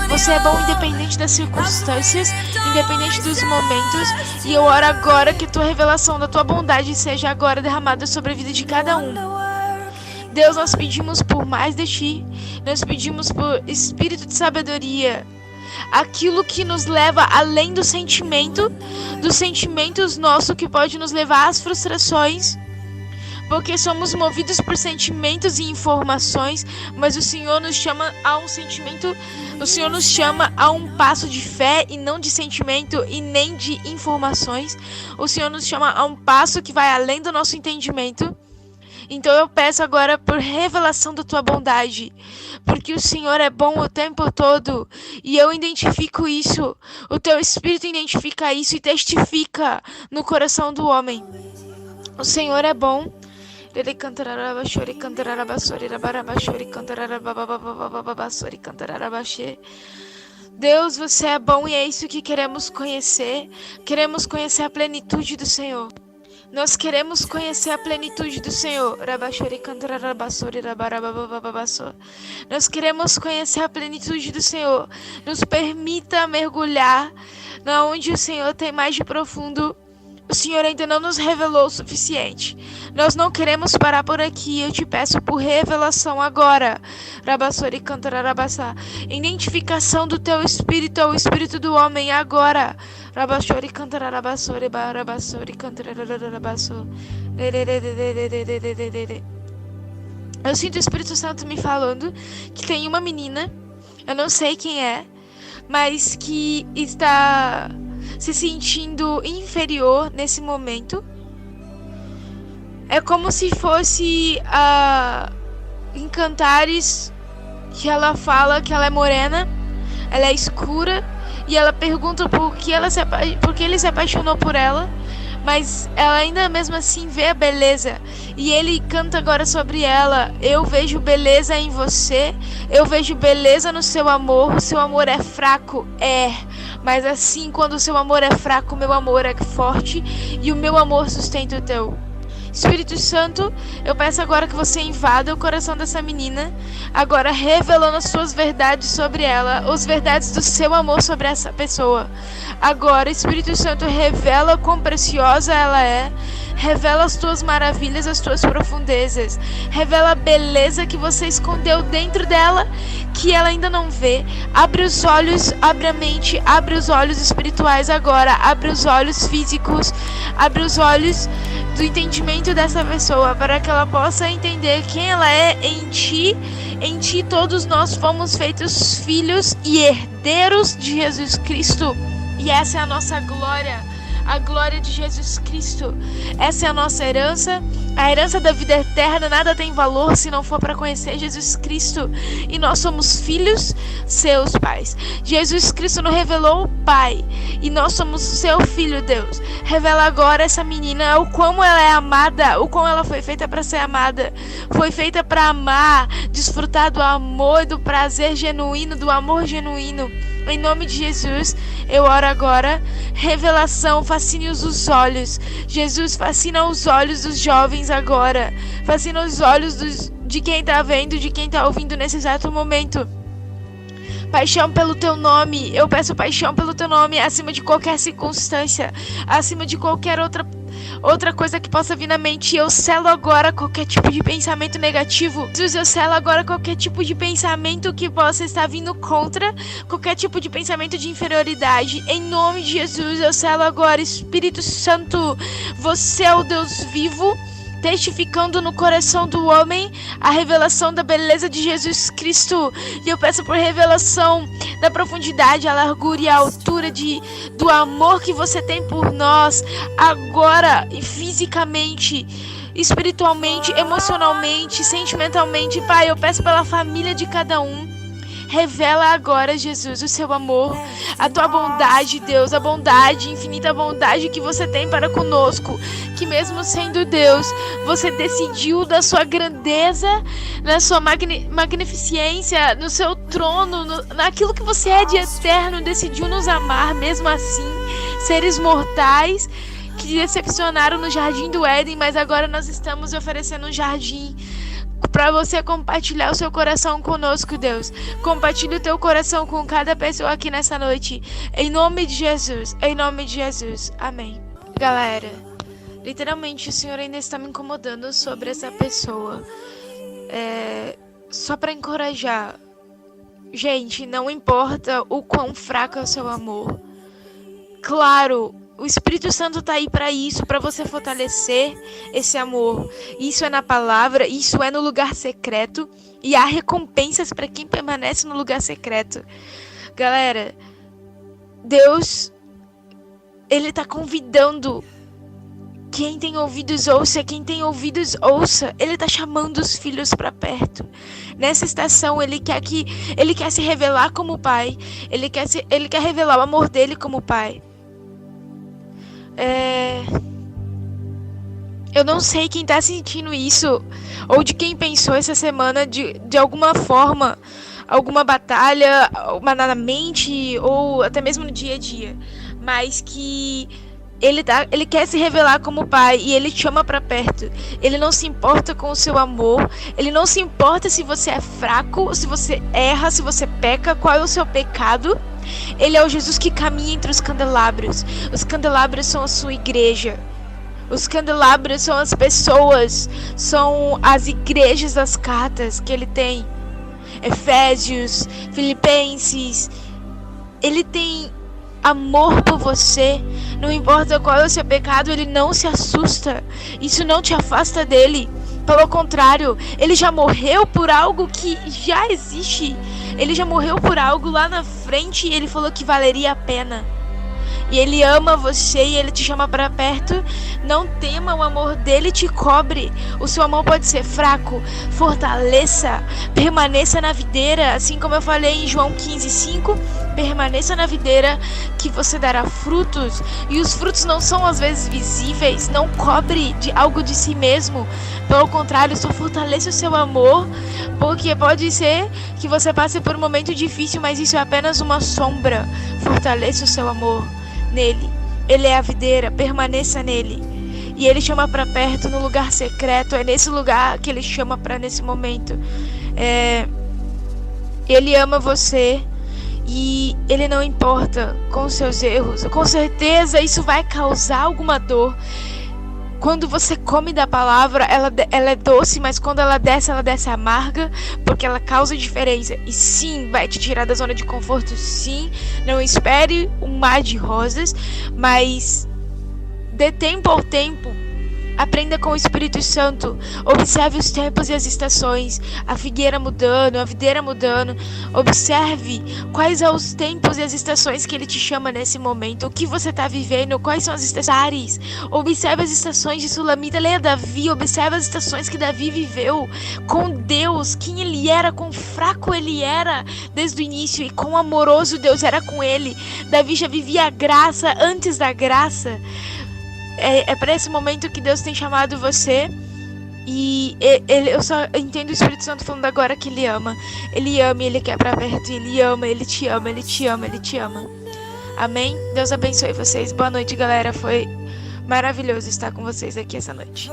Você é bom independente das circunstâncias, independente dos momentos. E eu oro agora que a tua revelação da tua bondade seja agora derramada sobre a vida de cada um. Deus, nós pedimos por mais de ti. Nós pedimos por espírito de sabedoria. Aquilo que nos leva além do sentimento, dos sentimentos nossos, que pode nos levar às frustrações. Porque somos movidos por sentimentos e informações, mas o Senhor nos chama a um sentimento, o Senhor nos chama a um passo de fé e não de sentimento e nem de informações. O Senhor nos chama a um passo que vai além do nosso entendimento. Então eu peço agora por revelação da tua bondade, porque o Senhor é bom o tempo todo, e eu identifico isso, o teu Espírito identifica isso e testifica no coração do homem. O Senhor é bom. Deus, você é bom e é isso que queremos conhecer. Queremos conhecer a plenitude do Senhor. Nós queremos conhecer a plenitude do Senhor. Nós queremos conhecer a plenitude do Senhor. Nos permita mergulhar na onde o Senhor tem mais de profundo. O Senhor ainda não nos revelou o suficiente. Nós não queremos parar por aqui. Eu te peço por revelação agora. Identificação do teu espírito ao espírito do homem agora. Eu sinto o Espírito Santo me falando que tem uma menina, eu não sei quem é, mas que está se sentindo inferior nesse momento. É como se fosse em Cantares, que ela fala que ela é morena, ela é escura, e ela pergunta por que ele se apaixonou por ela, mas ela ainda mesmo assim vê a beleza. E ele canta agora sobre ela: eu vejo beleza em você, eu vejo beleza no seu amor. O seu amor é fraco, mas assim, quando o seu amor é fraco, o meu amor é forte, e o meu amor sustenta o teu. Espírito Santo, eu peço agora que você invada o coração dessa menina, agora revelando as suas verdades sobre ela, as verdades do seu amor sobre essa pessoa. Agora, Espírito Santo, revela quão preciosa ela é, revela as tuas maravilhas, as tuas profundezas, revela a beleza que você escondeu dentro dela, que ela ainda não vê. Abre os olhos, abre a mente, abre os olhos espirituais agora, abre os olhos físicos, abre os olhos do entendimento dessa pessoa, para que ela possa entender quem ela é em ti. Em ti todos nós fomos feitos filhos e herdeiros de Jesus Cristo, e essa é a nossa glória, a glória de Jesus Cristo. Essa é a nossa herança, a herança da vida eterna. Nada tem valor se não for para conhecer Jesus Cristo, e nós somos filhos seus, pais. Jesus Cristo nos revelou o Pai, e nós somos seu filho, Deus. Revela agora essa menina, o quão ela é amada, o quão ela foi feita para ser amada, foi feita para amar, desfrutar do amor e do prazer genuíno, do amor genuíno. Em nome de Jesus, eu oro agora. Revelação, fascine os olhos. Jesus, fascina os olhos dos jovens agora. Fascina os olhos de quem está vendo, de quem está ouvindo nesse exato momento. Paixão pelo teu nome. Eu peço paixão pelo teu nome acima de qualquer circunstância, acima de qualquer outra coisa que possa vir na mente. Eu selo agora qualquer tipo de pensamento negativo. Jesus, eu selo agora qualquer tipo de pensamento que possa estar vindo contra, qualquer tipo de pensamento de inferioridade. Em nome de Jesus, eu selo agora. Espírito Santo, você é o Deus vivo, testificando no coração do homem a revelação da beleza de Jesus Cristo. E eu peço por revelação da profundidade, a largura e a altura do amor que você tem por nós, agora, fisicamente, espiritualmente, emocionalmente, sentimentalmente. Pai, eu peço pela família de cada um. Revela agora, Jesus, o seu amor, a tua bondade, Deus, a bondade, infinita bondade que você tem para conosco, que mesmo sendo Deus, você decidiu da sua grandeza, na sua magnificência, no seu trono, naquilo que você é de eterno, decidiu nos amar, mesmo assim, seres mortais que decepcionaram no jardim do Éden, mas agora nós estamos oferecendo um jardim para você compartilhar o seu coração conosco, Deus. Compartilhe o teu coração com cada pessoa aqui nessa noite. Em nome de Jesus. Em nome de Jesus. Amém. Galera, literalmente o Senhor ainda está me incomodando sobre essa pessoa. Só para encorajar. Gente, não importa o quão fraco é o seu amor. Claro, o Espírito Santo tá aí para isso, para você fortalecer esse amor. Isso é na palavra, isso é no lugar secreto, e há recompensas para quem permanece no lugar secreto. Galera, Deus, Ele tá convidando. Quem tem ouvidos ouça, quem tem ouvidos ouça. Ele tá chamando os filhos para perto. Nessa estação, ele quer se revelar como pai. Ele quer revelar o amor dele como pai. Eu não sei quem tá sentindo isso, ou de quem pensou essa semana de alguma forma, alguma batalha, na mente, ou até mesmo no dia a dia, mas que ele quer se revelar como pai, e ele te chama pra perto. Ele não se importa com o seu amor, ele não se importa se você é fraco, se você erra, se você peca, qual é o seu pecado. Ele é o Jesus que caminha entre os candelabros. Os candelabros são a sua igreja. Os candelabros são as pessoas, são as igrejas das cartas que ele tem. Efésios, Filipenses. Ele tem amor por você. Não importa qual é o seu pecado, ele não se assusta. Isso não te afasta dele. Pelo contrário, ele já morreu por algo que já existe. Ele já morreu por algo lá na frente, e ele falou que valeria a pena. E ele ama você, e ele te chama para perto. Não tema, o amor dele te cobre. O seu amor pode ser fraco, fortaleça, permaneça na videira, assim como eu falei em João 15:5. permaneça na videira que você dará frutos, e os frutos não são às vezes visíveis. Não cobre de algo de si mesmo, pelo contrário, só fortaleça o seu amor, porque pode ser que você passe por um momento difícil, mas isso é apenas uma sombra. Fortaleça o seu amor nele. Ele é a videira, permaneça nele. E ele chama para perto no lugar secreto. É nesse lugar que ele chama para nesse momento. Ele ama você e ele não importa com os seus erros. Com certeza isso vai causar alguma dor. Quando você come da palavra, ela é doce, mas quando ela desce amarga, porque ela causa diferença. E sim, vai te tirar da zona de conforto, sim. Não espere um mar de rosas, mas dê tempo ao tempo. Aprenda com o Espírito Santo. Observe os tempos e as estações. A figueira mudando, a videira mudando. Observe quais são os tempos e as estações que ele te chama nesse momento. O que você está vivendo, quais são as estações. Observe as estações de Sulamita. Leia Davi. Observe as estações que Davi viveu com Deus. Quem ele era, quão fraco ele era desde o início. E quão amoroso Deus era com ele. Davi já vivia a graça antes da graça. É para esse momento que Deus tem chamado você. E eu só entendo o Espírito Santo falando agora que Ele ama. Ele ama e Ele quer pra perto. Ele ama, Ele te ama, Ele te ama, Ele te ama. Amém? Deus abençoe vocês. Boa noite, galera. Foi maravilhoso estar com vocês aqui essa noite.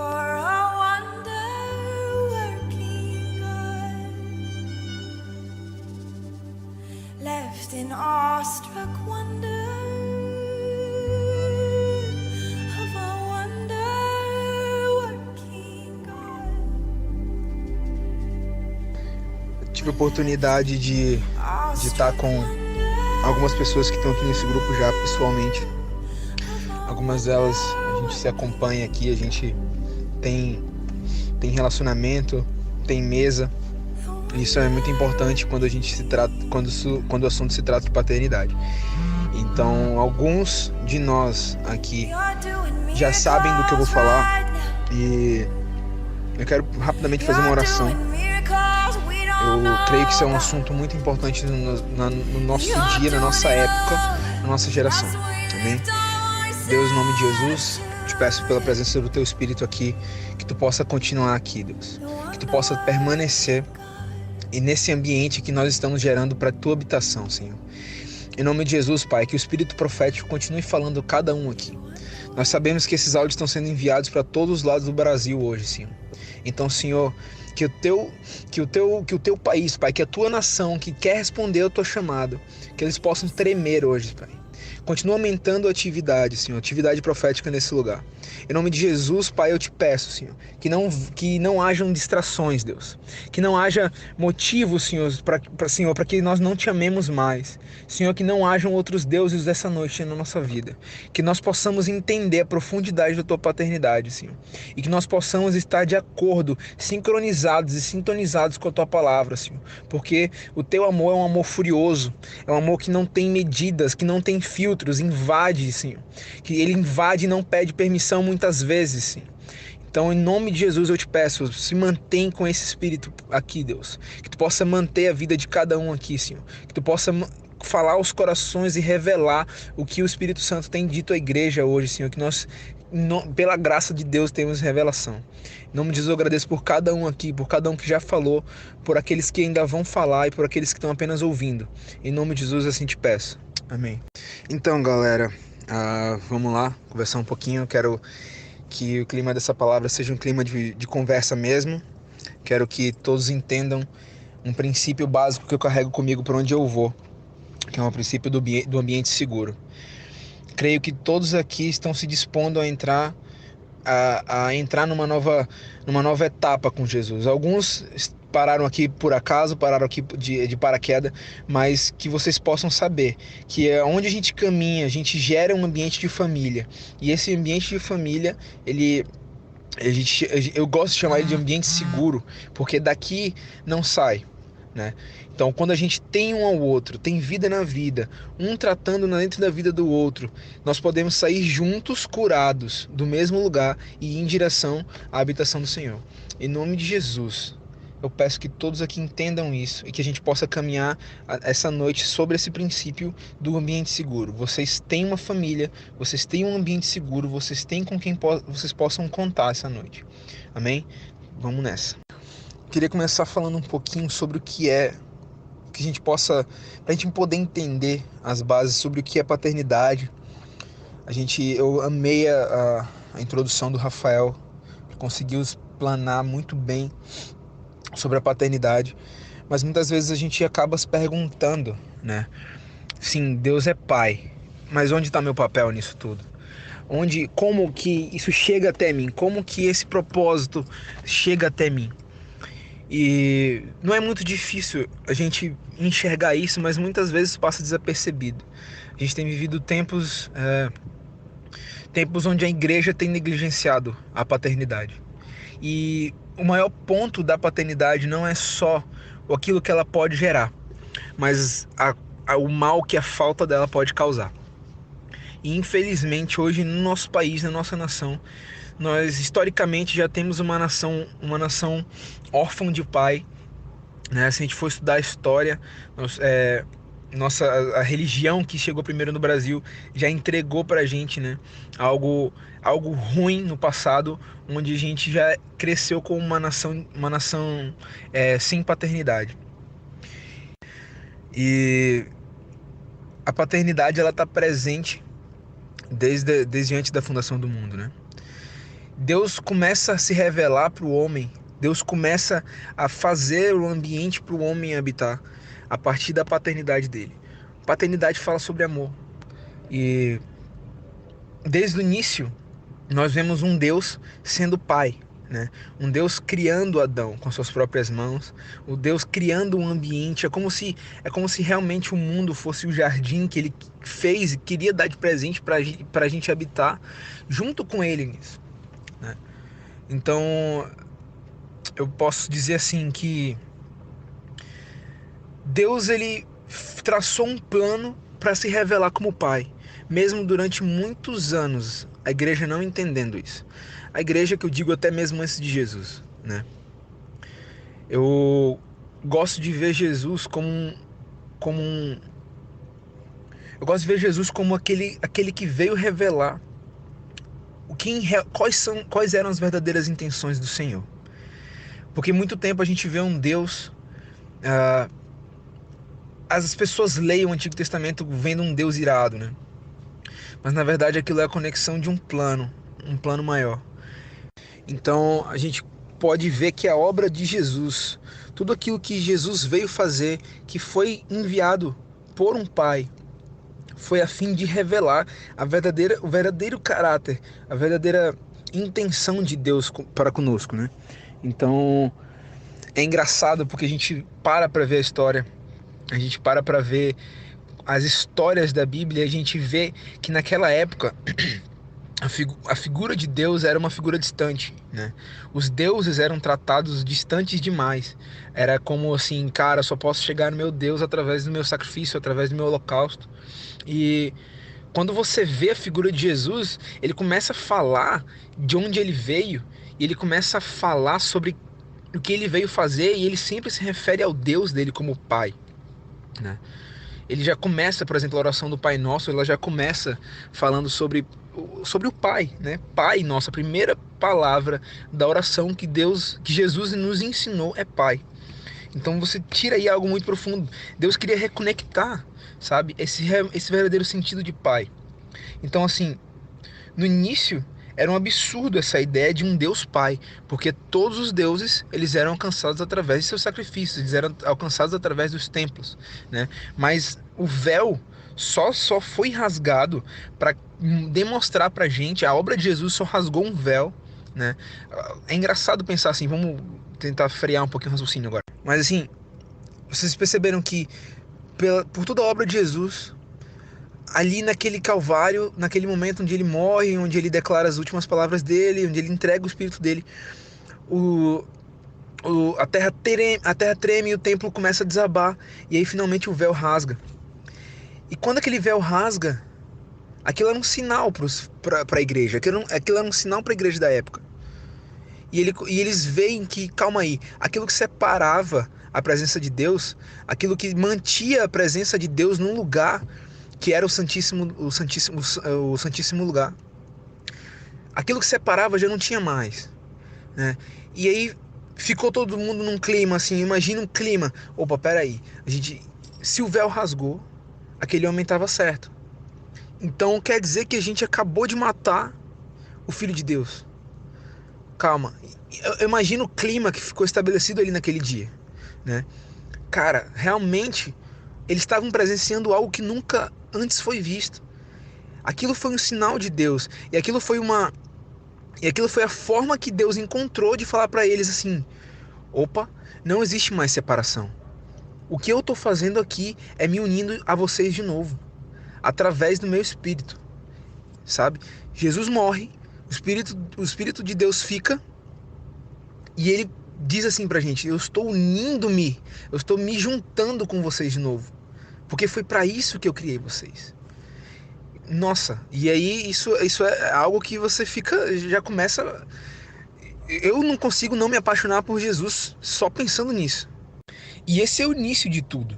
Left in awestruck wonder. Tive a oportunidade de estar com algumas pessoas que estão aqui nesse grupo já pessoalmente. Algumas delas a gente se acompanha aqui, a gente tem relacionamento, tem mesa. Isso é muito importante quando a gente se trata, quando o assunto se trata de paternidade. Então, alguns de nós aqui já sabem do que eu vou falar e eu quero rapidamente fazer uma oração. Eu creio que isso é um assunto muito importante no nosso dia, na nossa época, na nossa geração. Amém? Deus, em nome de Jesus, te peço pela presença do Teu Espírito aqui, que Tu possa continuar aqui, Deus. Que Tu possa permanecer e nesse ambiente que nós estamos gerando para a Tua habitação, Senhor. Em nome de Jesus, Pai, que o Espírito profético continue falando cada um aqui. Nós sabemos que esses áudios estão sendo enviados para todos os lados do Brasil hoje, Senhor. Então, Senhor, que o teu país, Pai, que a tua nação que quer responder ao teu chamado, que eles possam tremer hoje, Pai. Continua aumentando a atividade, Senhor, atividade profética nesse lugar. Em nome de Jesus, Pai, eu te peço, Senhor, que não hajam distrações, Deus. Que não haja motivos, Senhor, para que nós não te amemos mais. Senhor, que não hajam outros deuses dessa noite na nossa vida. Que nós possamos entender a profundidade da tua paternidade, Senhor. E que nós possamos estar de acordo, sincronizados e sintonizados com a tua palavra, Senhor. Porque o teu amor é um amor furioso, é um amor que não tem medidas, que não tem filtros, invade, Senhor. Que ele invade e não pede permissão muitas vezes, Senhor. Então, em nome de Jesus, eu te peço, se mantém com esse espírito aqui, Deus. Que tu possa manter a vida de cada um aqui, Senhor. Que tu possa falar aos corações e revelar o que o Espírito Santo tem dito à igreja hoje, Senhor. Que nós, pela graça de Deus, temos revelação. Em nome de Jesus, eu agradeço por cada um aqui, por cada um que já falou, por aqueles que ainda vão falar e por aqueles que estão apenas ouvindo. Em nome de Jesus, assim te peço. Amém. Então, galera, vamos lá, conversar um pouquinho. Eu quero que o clima dessa palavra seja um clima de conversa mesmo. Quero que todos entendam um princípio básico que eu carrego comigo para onde eu vou, que é um princípio do ambiente seguro. Creio que todos aqui estão se dispondo a entrar numa nova etapa com Jesus. Alguns pararam aqui por acaso, pararam aqui de paraquedas, mas que vocês possam saber que é onde a gente caminha, a gente gera um ambiente de família. E esse ambiente de família, eu gosto de chamar ele de ambiente seguro, porque daqui não sai, né? Então, quando a gente tem um ao outro, tem vida na vida, um tratando dentro da vida do outro, nós podemos sair juntos, curados, do mesmo lugar e ir em direção à habitação do Senhor. Em nome de Jesus, eu peço que todos aqui entendam isso e que a gente possa caminhar essa noite sobre esse princípio do ambiente seguro. Vocês têm uma família, vocês têm um ambiente seguro, vocês têm com quem vocês possam contar essa noite. Amém? Vamos nessa. Queria começar falando um pouquinho sobre o que a gente possa, pra gente poder entender as bases sobre o que é paternidade. Eu amei a introdução do Rafael, que conseguiu explanar muito bem sobre a paternidade, mas muitas vezes a gente acaba se perguntando, né? Sim, Deus é pai, mas onde está meu papel nisso tudo? Como que isso chega até mim? Como que esse propósito chega até mim? E não é muito difícil a gente enxergar isso, mas muitas vezes passa desapercebido. A gente tem vivido tempos onde a igreja tem negligenciado a paternidade. E o maior ponto da paternidade não é só aquilo que ela pode gerar, mas o mal que a falta dela pode causar. E infelizmente hoje no nosso país, na nossa nação, nós historicamente já temos uma nação órfã de pai, né? Se a gente for estudar a história, a religião que chegou primeiro no Brasil já entregou pra gente, né, algo ruim no passado, onde a gente já cresceu como uma nação sem paternidade. E a paternidade, ela está presente desde antes da fundação do mundo, né? Deus começa a se revelar para o homem, Deus começa a fazer o ambiente para o homem habitar a partir da paternidade dele. Paternidade fala sobre amor. E desde o início nós vemos um Deus sendo pai, né? Um Deus criando Adão com suas próprias mãos, o Deus criando um ambiente. É como se realmente o mundo fosse o jardim que ele fez e queria dar de presente para a gente habitar junto com ele nisso, né? Então eu posso dizer assim que Deus, ele traçou um plano para se revelar como pai, mesmo durante muitos anos a igreja não entendendo isso. A igreja, que eu digo até mesmo antes de Jesus, né? Eu gosto de ver Jesus como aquele que veio revelar quais eram as verdadeiras intenções do Senhor. Porque muito tempo a gente vê um Deus, as pessoas leem o Antigo Testamento vendo um Deus irado, né? Mas na verdade aquilo é a conexão de um plano maior. Então a gente pode ver que a obra de Jesus, tudo aquilo que Jesus veio fazer, que foi enviado por um pai, foi a fim de revelar o verdadeiro caráter, a verdadeira intenção de Deus para conosco, né? Então é engraçado porque a gente para ver a história, a gente para ver as histórias da Bíblia, e a gente vê que naquela época a figura de Deus era uma figura distante, né? Os deuses eram tratados distantes demais. Era como assim, cara, só posso chegar no meu Deus através do meu sacrifício, através do meu holocausto. E quando você vê a figura de Jesus, ele começa a falar de onde ele veio, e ele começa a falar sobre o que ele veio fazer, e ele sempre se refere ao Deus dele como pai, né? Ele já começa, por exemplo, a oração do Pai Nosso, ela já começa falando sobre o Pai, né? Pai Nosso, a primeira palavra da oração que Jesus nos ensinou é Pai. Então você tira aí algo muito profundo. Deus queria reconectar, sabe, esse verdadeiro sentido de Pai. Então assim, no início era um absurdo essa ideia de um Deus Pai, porque todos os deuses, eles eram alcançados através de seus sacrifícios, eles eram alcançados através dos templos, né? Mas o véu só foi rasgado para demonstrar pra gente, a obra de Jesus só rasgou um véu, né? É engraçado pensar assim, vamos tentar frear um pouquinho o raciocínio agora. Mas assim, vocês perceberam que por toda a obra de Jesus, ali naquele Calvário, naquele momento onde ele morre, onde ele declara as últimas palavras dele, onde ele entrega o Espírito dele, a terra treme e o templo começa a desabar, e aí finalmente o véu rasga. E quando aquele véu rasga, aquilo era um sinal para a igreja, aquilo era um sinal para a igreja da época. E eles veem que, calma aí, aquilo que separava a presença de Deus, aquilo que mantia a presença de Deus num lugar que era o Santíssimo Lugar, aquilo que separava já não tinha mais, né? E aí ficou todo mundo num clima assim, imagina um clima, opa, peraí, se o véu rasgou, aquele homem estava certo. Então quer dizer que a gente acabou de matar o Filho de Deus. Calma, eu imagino o clima que ficou estabelecido ali naquele dia, né? Cara, realmente eles estavam presenciando algo que nunca antes foi visto. Aquilo foi um sinal de Deus, e aquilo foi a forma que Deus encontrou de falar para eles assim: opa, não existe mais separação. O que eu estou fazendo aqui é me unindo a vocês de novo, através do meu Espírito, sabe? Jesus morre, o Espírito de Deus fica, e ele diz assim pra gente: eu estou unindo-me, eu estou me juntando com vocês de novo, porque foi para isso que eu criei vocês. Nossa, e aí isso é algo que você já começa... Eu não consigo não me apaixonar por Jesus só pensando nisso. E esse é o início de tudo.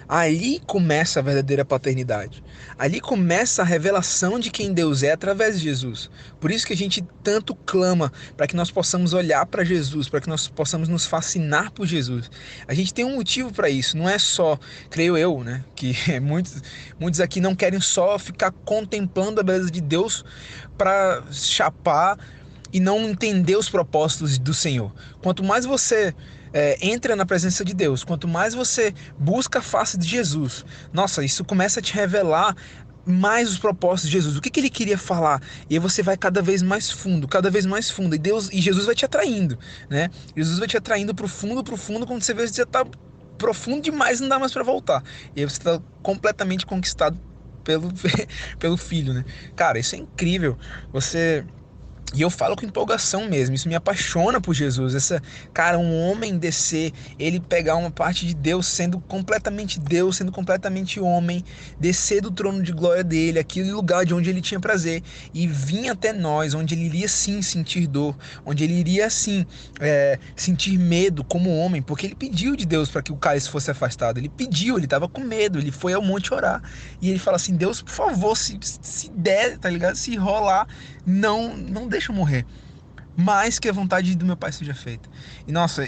Ali começa a verdadeira paternidade. Ali começa a revelação de quem Deus é através de Jesus. Por isso que a gente tanto clama para que nós possamos olhar para Jesus, para que nós possamos nos fascinar por Jesus. A gente tem um motivo para isso, não é só, creio eu, né, que muitos aqui não querem só ficar contemplando a beleza de Deus para chapar e não entender os propósitos do Senhor. Quanto mais você entra na presença de Deus, quanto mais você busca a face de Jesus, nossa, isso começa a te revelar mais os propósitos de Jesus, o que ele queria falar, e aí você vai cada vez mais fundo, e Jesus vai te atraindo, né? Jesus vai te atraindo pro fundo, quando você vê que você tá profundo demais, não dá mais para voltar, e aí você tá completamente conquistado pelo Filho, né? Cara, isso é incrível, E eu falo com empolgação mesmo, isso me apaixona por Jesus. Cara, um homem descer, ele pegar uma parte de Deus, sendo completamente homem, descer do trono de glória dele, aquele lugar de onde ele tinha prazer, e vir até nós, onde ele iria sim sentir dor, onde ele iria sim sentir medo como homem, porque ele pediu de Deus para que o cálice fosse afastado, ele estava com medo, ele foi ao monte orar, e ele fala assim: Deus, por favor, se der, tá ligado? Se rolar, não deixa eu morrer, mas que a vontade do meu Pai seja feita. E nossa,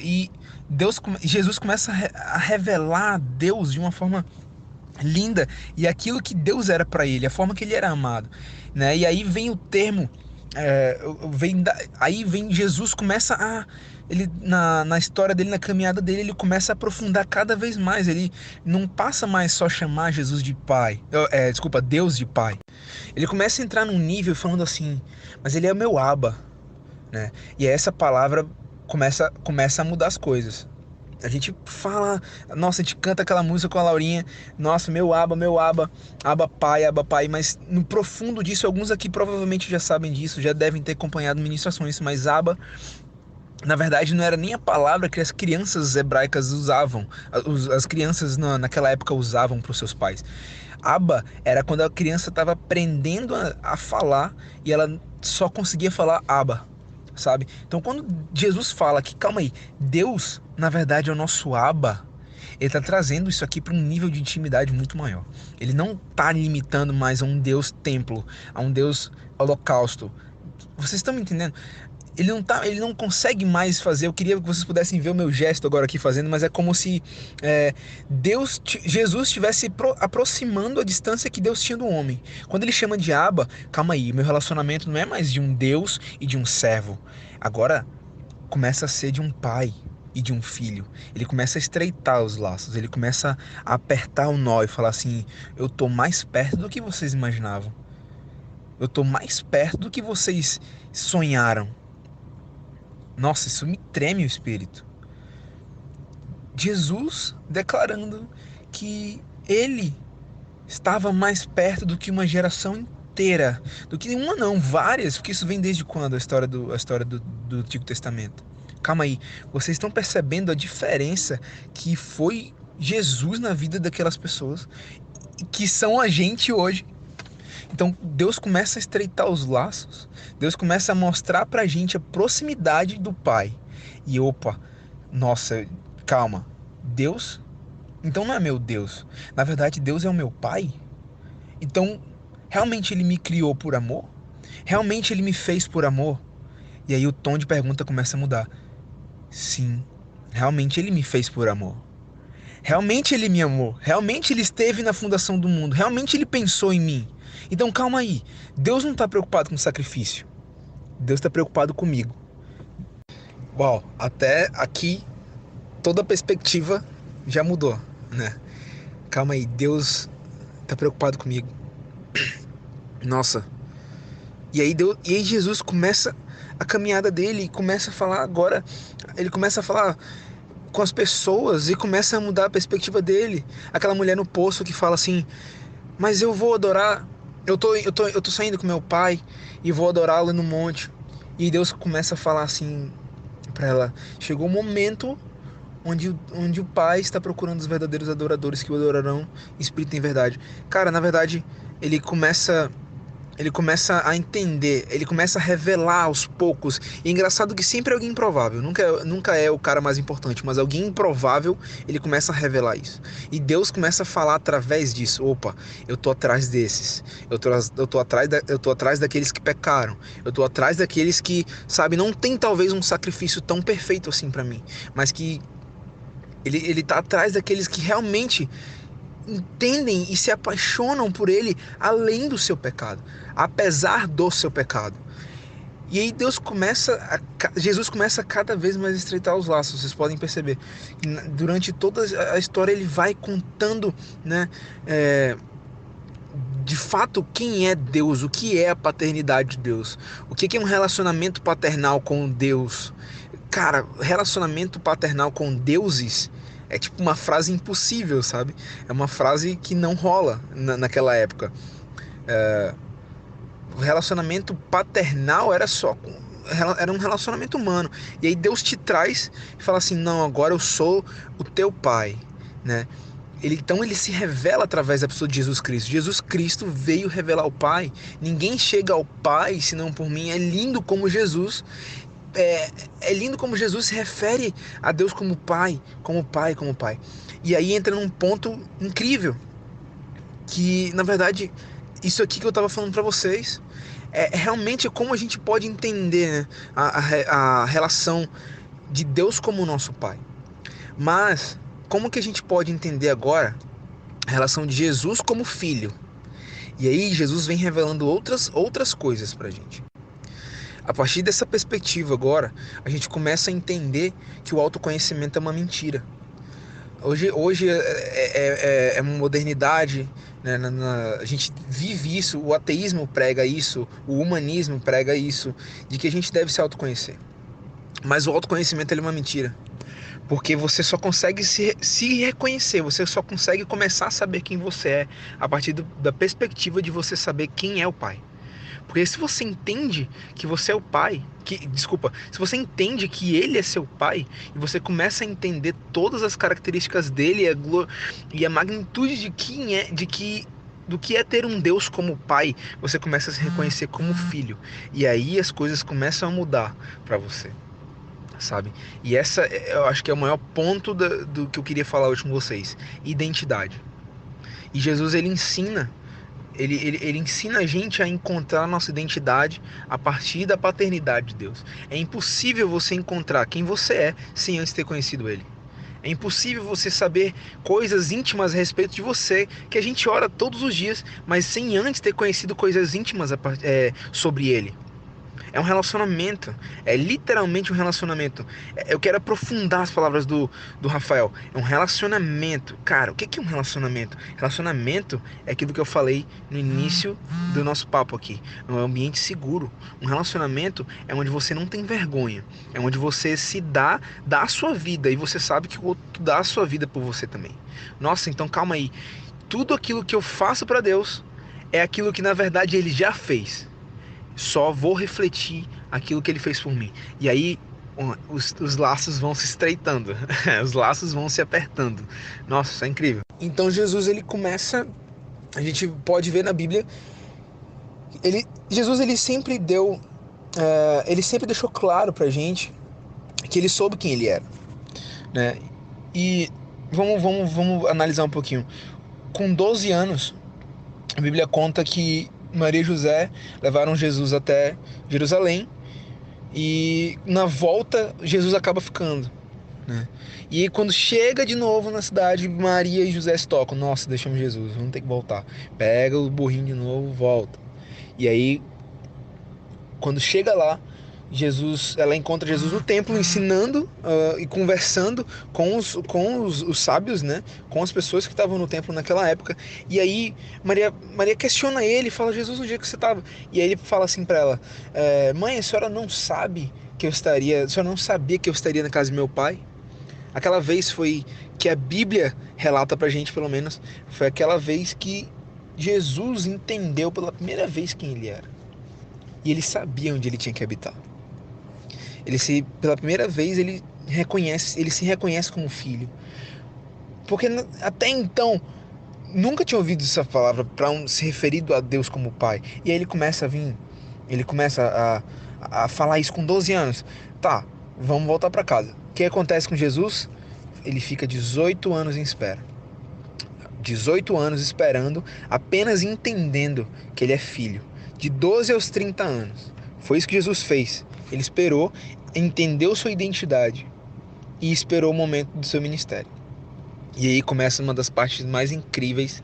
Jesus começa a revelar Deus de uma forma linda, e aquilo que Deus era para ele, a forma que ele era amado, né? E aí vem o termo, aí vem Jesus, começa a... Ele, na história dele, na caminhada dele, ele começa a aprofundar cada vez mais. Ele não passa mais só chamar Jesus de Pai, Deus de Pai. Ele começa a entrar num nível falando assim: mas ele é o meu Abba, né? E essa palavra começa a mudar as coisas. A gente fala, nossa, a gente canta aquela música com a Laurinha, nossa, meu Abba, Abba Pai, mas no profundo disso, alguns aqui provavelmente já sabem disso, já devem ter acompanhado ministrações, mas Abba, na verdade, não era nem a palavra que as crianças hebraicas usavam, as crianças naquela época usavam para os seus pais. Abba era quando a criança estava aprendendo a falar e ela só conseguia falar Abba, sabe? Então, quando Jesus fala que, calma aí, Deus, na verdade, é o nosso Abba, ele está trazendo isso aqui para um nível de intimidade muito maior. Ele não está limitando mais a um Deus templo, a um Deus holocausto. Vocês estão me entendendo? Ele não consegue mais fazer. Eu queria que vocês pudessem ver o meu gesto agora aqui fazendo, mas é como se Jesus estivesse aproximando a distância que Deus tinha do homem. Quando ele chama de Abba, calma aí, meu relacionamento não é mais de um Deus e de um servo. Agora começa a ser de um pai e de um filho. Ele começa a estreitar os laços, ele começa a apertar o nó e falar assim: eu tô mais perto do que vocês imaginavam. Eu tô mais perto do que vocês sonharam. Nossa, isso me treme o espírito. Jesus declarando que ele estava mais perto do que uma geração inteira, do que uma não, várias, porque isso vem desde quando? A história do Antigo Testamento. Calma aí, vocês estão percebendo a diferença que foi Jesus na vida daquelas pessoas, que são a gente hoje. Então Deus começa a estreitar os laços, Deus começa a mostrar pra gente a proximidade do Pai. E opa, nossa, calma, Deus? Então não é meu Deus. Na verdade, Deus é o meu Pai? Então, realmente Ele me criou por amor? Realmente Ele me fez por amor? E aí o tom de pergunta começa a mudar. Sim, realmente Ele me fez por amor. Realmente Ele me amou. Realmente Ele esteve na fundação do mundo. Realmente Ele pensou em mim. Então calma aí. Deus não está preocupado com o sacrifício. Deus está preocupado comigo. Uau, até aqui toda a perspectiva já mudou, né? Calma aí, Deus está preocupado comigo. Nossa. E aí Jesus começa a caminhada dele e começa a falar agora. Ele começa a falar com as pessoas e começa a mudar a perspectiva dele. Aquela mulher no poço que fala assim: mas eu vou adorar, eu tô saindo com meu pai e vou adorá-lo no monte. E Deus começa a falar assim para ela: chegou o momento onde o Pai está procurando os verdadeiros adoradores que o adorarão em espírito e em verdade. Cara, na verdade, ele começa a entender, ele começa a revelar aos poucos. E é engraçado que sempre é alguém improvável, nunca é o cara mais importante, mas alguém improvável, ele começa a revelar isso. E Deus começa a falar através disso: opa, eu tô atrás desses, eu tô atrás daqueles que pecaram, eu tô atrás daqueles que, sabe, não tem talvez um sacrifício tão perfeito assim para mim, mas que ele tá atrás daqueles que realmente entendem e se apaixonam por ele além do seu pecado, apesar do seu pecado. E aí Jesus começa a cada vez mais estreitar os laços. Vocês podem perceber que durante toda a história ele vai contando, né, de fato quem é Deus, o que é a paternidade de Deus, o que é um relacionamento paternal com Deus. Cara, relacionamento paternal com deuses é tipo uma frase impossível, sabe? É uma frase que não rola naquela época. O relacionamento paternal era um relacionamento humano. E aí Deus te traz e fala assim: não, agora eu sou o teu pai, né? Então ele se revela através da pessoa de Jesus Cristo. Jesus Cristo veio revelar o Pai. Ninguém chega ao Pai senão por mim. É lindo como Jesus se refere a Deus como Pai, como Pai, como Pai. E aí entra num ponto incrível, que na verdade isso aqui que eu estava falando para vocês é realmente como a gente pode entender, né, a relação de Deus como nosso Pai. Mas como que a gente pode entender agora a relação de Jesus como Filho? E aí Jesus vem revelando outras coisas pra gente. A partir dessa perspectiva agora, a gente começa a entender que o autoconhecimento é uma mentira. Hoje é uma modernidade, né? A gente vive isso, o ateísmo prega isso, o humanismo prega isso, de que a gente deve se autoconhecer. Mas o autoconhecimento é uma mentira. Porque você só consegue se reconhecer, você só consegue começar a saber quem você é a partir da perspectiva de você saber quem é o Pai. Porque se você entende que você é o Pai, se você entende que Ele é seu Pai, e você começa a entender todas as características dele e a magnitude do que é ter um Deus como Pai, você começa a se reconhecer como filho. E aí as coisas começam a mudar para você, sabe? E essa eu acho que é o maior ponto do que eu queria falar hoje com vocês: identidade. E Jesus, ele ensina a gente a encontrar a nossa identidade a partir da paternidade de Deus. É impossível você encontrar quem você é sem antes ter conhecido Ele. É impossível você saber coisas íntimas a respeito de você, que a gente ora todos os dias, mas sem antes ter conhecido coisas íntimas sobre Ele. É um relacionamento, é literalmente um relacionamento. Eu quero aprofundar as palavras do Rafael. É um relacionamento. Cara, o que é um relacionamento? Relacionamento é aquilo que eu falei no início do nosso papo aqui. É um ambiente seguro. Um relacionamento é onde você não tem vergonha. É onde você se dá a sua vida e você sabe que o outro dá a sua vida por você também. Nossa, então calma aí. Tudo aquilo que eu faço para Deus é aquilo que na verdade Ele já fez. Só vou refletir aquilo que Ele fez por mim. E aí os laços vão se estreitando. Os laços vão se apertando. Nossa, isso é incrível. Então Jesus, ele começa... A gente pode ver na Bíblia Jesus ele sempre deixou claro pra gente que ele soube quem ele era, né? E vamos analisar um pouquinho. Com 12 anos, a Bíblia conta que Maria e José levaram Jesus até Jerusalém e na volta Jesus acaba ficando, né? E aí, quando chega de novo na cidade, Maria e José se tocam. Nossa, deixamos Jesus, vamos ter que voltar. Pega o burrinho de novo, volta. E aí, quando chega lá, ela encontra Jesus no templo ensinando e conversando com os sábios, né? Com as pessoas que estavam no templo naquela época. E aí Maria questiona ele, fala: Jesus, onde é que você estava? E aí ele fala assim para ela: mãe, a senhora não sabia que eu estaria na casa de meu pai? Aquela vez foi que a Bíblia relata pra gente, pelo menos, foi aquela vez que Jesus entendeu pela primeira vez quem ele era. E ele sabia onde ele tinha que habitar. Pela primeira vez ele se reconhece como filho. Porque até então nunca tinha ouvido essa palavra para se referido a Deus como pai. E aí ele começa a falar isso com 12 anos. Tá, vamos voltar para casa. O que acontece com Jesus? Ele fica 18 anos em espera. 18 anos esperando, apenas entendendo que ele é filho. De 12 aos 30 anos. Foi isso que Jesus fez. Ele esperou, entendeu sua identidade e esperou o momento do seu ministério. E aí começa uma das partes mais incríveis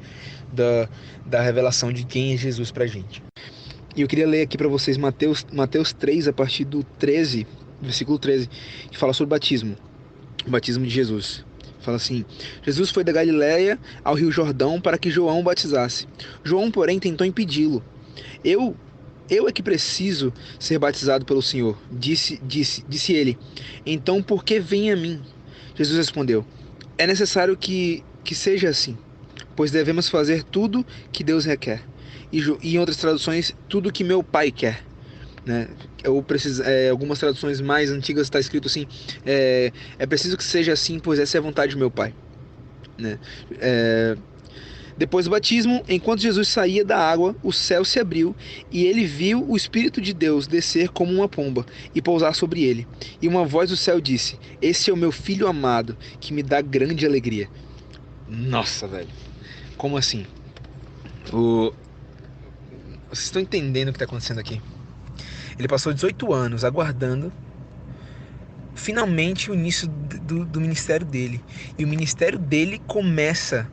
da revelação de quem é Jesus pra gente. E eu queria ler aqui para vocês Mateus 3, a partir do 13, versículo 13, que fala sobre o batismo de Jesus. Fala assim: Jesus foi da Galileia ao rio Jordão para que João o batizasse. João, porém, tentou impedi-lo. Eu é que preciso ser batizado pelo Senhor, disse ele. Então, por que vem a mim? Jesus respondeu: é necessário que seja assim, pois devemos fazer tudo que Deus requer. E em outras traduções, tudo que meu Pai quer, né? Algumas traduções mais antigas está escrito assim: é preciso que seja assim, pois essa é a vontade do meu Pai, né? Depois do batismo, enquanto Jesus saía da água, o céu se abriu e ele viu o Espírito de Deus descer como uma pomba e pousar sobre ele. E uma voz do céu disse: esse é o meu filho amado, que me dá grande alegria. Nossa, velho. Como assim? Vocês estão entendendo o que está acontecendo aqui? Ele passou 18 anos aguardando finalmente o início do ministério dele. E o ministério dele começa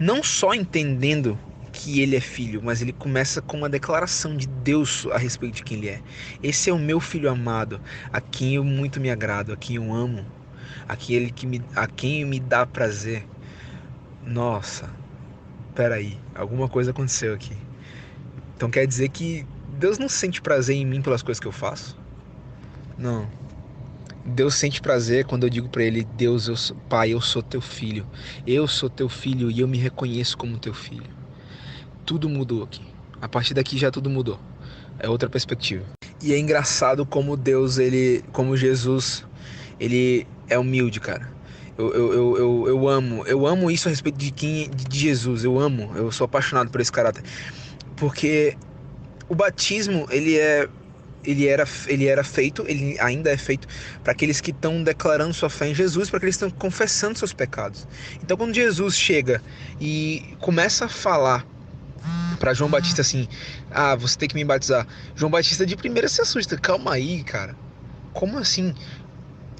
não só entendendo que ele é filho, mas ele começa com uma declaração de Deus a respeito de quem ele é. Esse é o meu filho amado, a quem eu muito me agrado, a quem eu amo, a quem me dá prazer. Nossa, peraí, alguma coisa aconteceu aqui. Então quer dizer que Deus não sente prazer em mim pelas coisas que eu faço? Não. Deus sente prazer quando eu digo para ele: Deus, Pai, eu sou teu filho. Eu sou teu filho e eu me reconheço como teu filho. Tudo mudou aqui. A partir daqui já tudo mudou. É outra perspectiva. E é engraçado como como Jesus, ele é humilde, cara. Eu amo isso a respeito de Jesus. Eu sou apaixonado por esse caráter. Porque o batismo, ele ainda é feito para aqueles que estão declarando sua fé em Jesus, para aqueles que estão confessando seus pecados. Então, quando Jesus chega e começa a falar para João Batista assim: você tem que me batizar. João Batista de primeira se assusta: calma aí, cara. Como assim?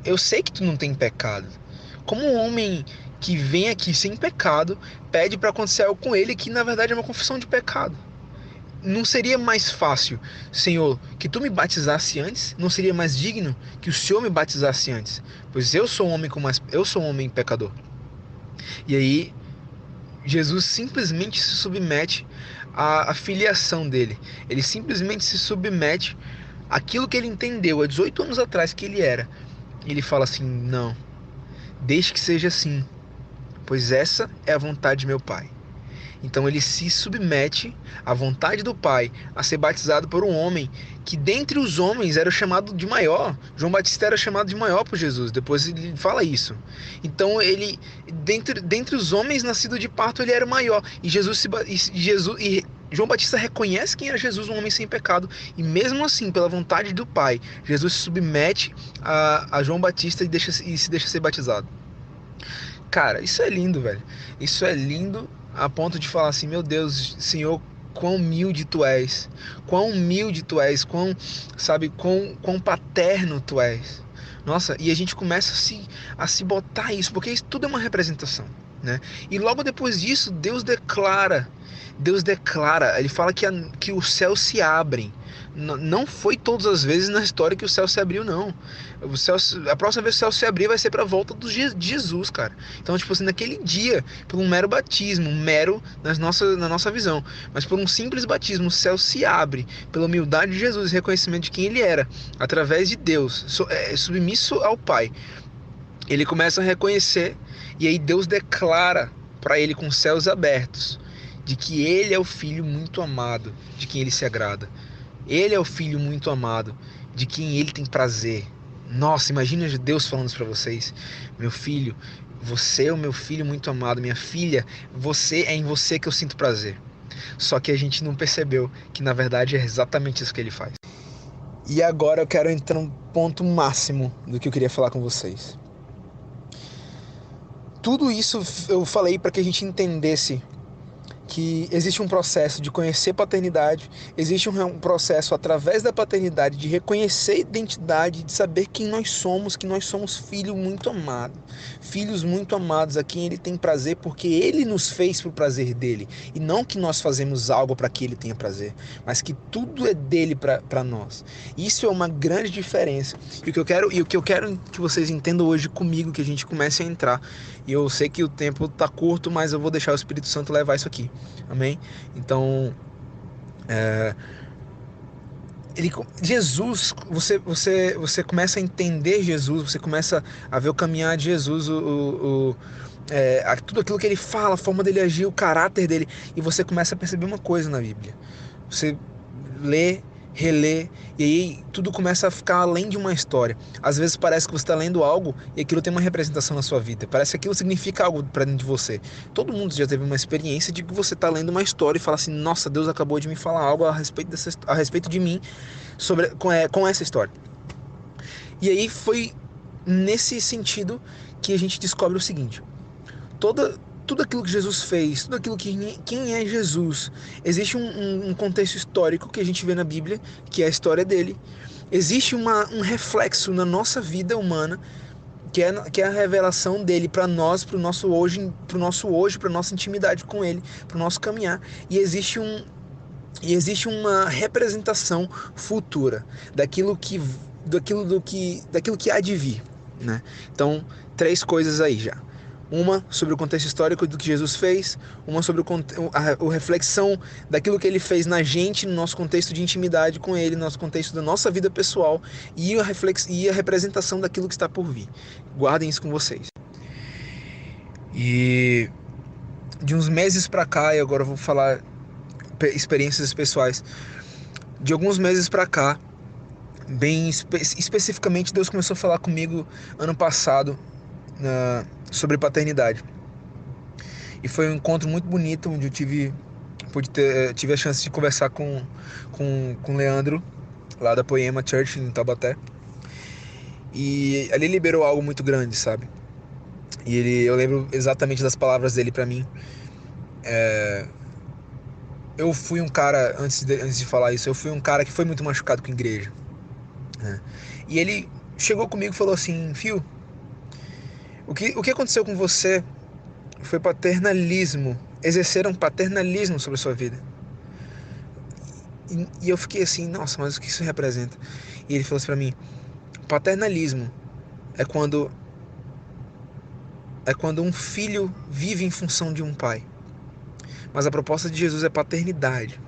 Eu sei que tu não tem pecado. Como um homem que vem aqui sem pecado pede para acontecer algo com ele que na verdade é uma confissão de pecado? Não seria mais fácil, Senhor, que tu me batizasse antes? Não seria mais digno que o Senhor me batizasse antes? Pois eu sou um homem pecador. E aí Jesus simplesmente se submete à filiação dele. Ele simplesmente se submete àquilo que ele entendeu há 18 anos atrás que ele era. E ele fala assim: não, deixe que seja assim, pois essa é a vontade de meu Pai. Então ele se submete à vontade do Pai a ser batizado por um homem que dentre os homens era chamado de maior. João Batista era chamado de maior por Jesus. Depois ele fala isso. Então ele, dentre os homens nascidos de parto, ele era o maior. E João Batista reconhece quem era Jesus, um homem sem pecado, e mesmo assim, pela vontade do Pai, Jesus se submete a João Batista e se deixa ser batizado. Cara, isso é lindo, velho. Isso é lindo a ponto de falar assim, meu Deus, Senhor, quão humilde tu és, quão humilde tu és, quão paterno tu és. Nossa, e a gente começa a se botar isso, porque isso tudo é uma representação, né? E logo depois disso, Deus declara, ele fala que os céus se abrem. Não foi todas as vezes na história que o céu se abriu, não. A próxima vez que o céu se abrir vai ser para a volta de Jesus, cara. Então, tipo assim, naquele dia, por um mero batismo, na nossa visão, mas por um simples batismo, o céu se abre pela humildade de Jesus e reconhecimento de quem ele era, através de Deus, submisso ao Pai. Ele começa a reconhecer, e aí Deus declara para ele com os céus abertos, de que ele é o Filho muito amado, de quem ele se agrada. Ele é o Filho muito amado, de quem ele tem prazer. Nossa, imagina Deus falando isso para vocês. Meu filho, você é o meu filho muito amado. Minha filha, é em você que eu sinto prazer. Só que a gente não percebeu que na verdade é exatamente isso que ele faz. E agora eu quero entrar no ponto máximo do que eu queria falar com vocês. Tudo isso eu falei para que a gente entendesse que existe um processo de conhecer paternidade, existe um processo através da paternidade de reconhecer a identidade, de saber quem nós somos, que nós somos filhos muito amados a quem ele tem prazer, porque ele nos fez para o prazer dele, e não que nós fazemos algo para que ele tenha prazer, mas que tudo é dele para nós. Isso é uma grande diferença, e o que eu quero que vocês entendam hoje comigo, que a gente comece a entrar, e eu sei que o tempo está curto, mas eu vou deixar o Espírito Santo levar isso aqui. Amém? Então, Jesus, você começa a entender Jesus, você começa a ver o caminhar de Jesus, tudo aquilo que ele fala, a forma dele agir, o caráter dele, e você começa a perceber uma coisa na Bíblia. Você lê, relê, e aí tudo começa a ficar além de uma história. Às vezes parece que você está lendo algo e aquilo tem uma representação na sua vida, parece que aquilo significa algo para dentro de você. Todo mundo já teve uma experiência de que você está lendo uma história e fala assim, nossa, Deus acabou de me falar algo a respeito de mim com essa história. E aí foi nesse sentido que a gente descobre o seguinte: tudo aquilo que Jesus fez, tudo aquilo quem é Jesus, existe um contexto histórico que a gente vê na Bíblia, que é a história dele. Existe um reflexo na nossa vida humana, que é a revelação dele para nós, para o nosso hoje, para a nossa intimidade com ele, para o nosso caminhar. E existe uma representação futura daquilo que há de vir, né? Então, 3 coisas aí já. Uma sobre o contexto histórico do que Jesus fez, uma sobre a reflexão daquilo que ele fez na gente, no nosso contexto de intimidade com ele, no nosso contexto da nossa vida pessoal, e a representação daquilo que está por vir. Guardem isso com vocês. E de uns meses para cá, e agora eu vou falar experiências pessoais, de alguns meses para cá, bem especificamente, Deus começou a falar comigo ano passado sobre paternidade. E foi um encontro muito bonito, onde eu tive a chance de conversar com o Leandro, lá da Poema Church, em Taubaté. E ali liberou algo muito grande, sabe? E eu lembro exatamente das palavras dele pra mim. Eu fui um cara, antes de falar isso, eu fui um cara que foi muito machucado com a igreja, né? E ele chegou comigo e falou assim, Fio, o que aconteceu com você foi paternalismo. Exerceram paternalismo sobre a sua vida. E eu fiquei assim, nossa, mas o que isso representa? E ele falou assim pra mim, paternalismo é quando um filho vive em função de um pai. Mas a proposta de Jesus é paternidade.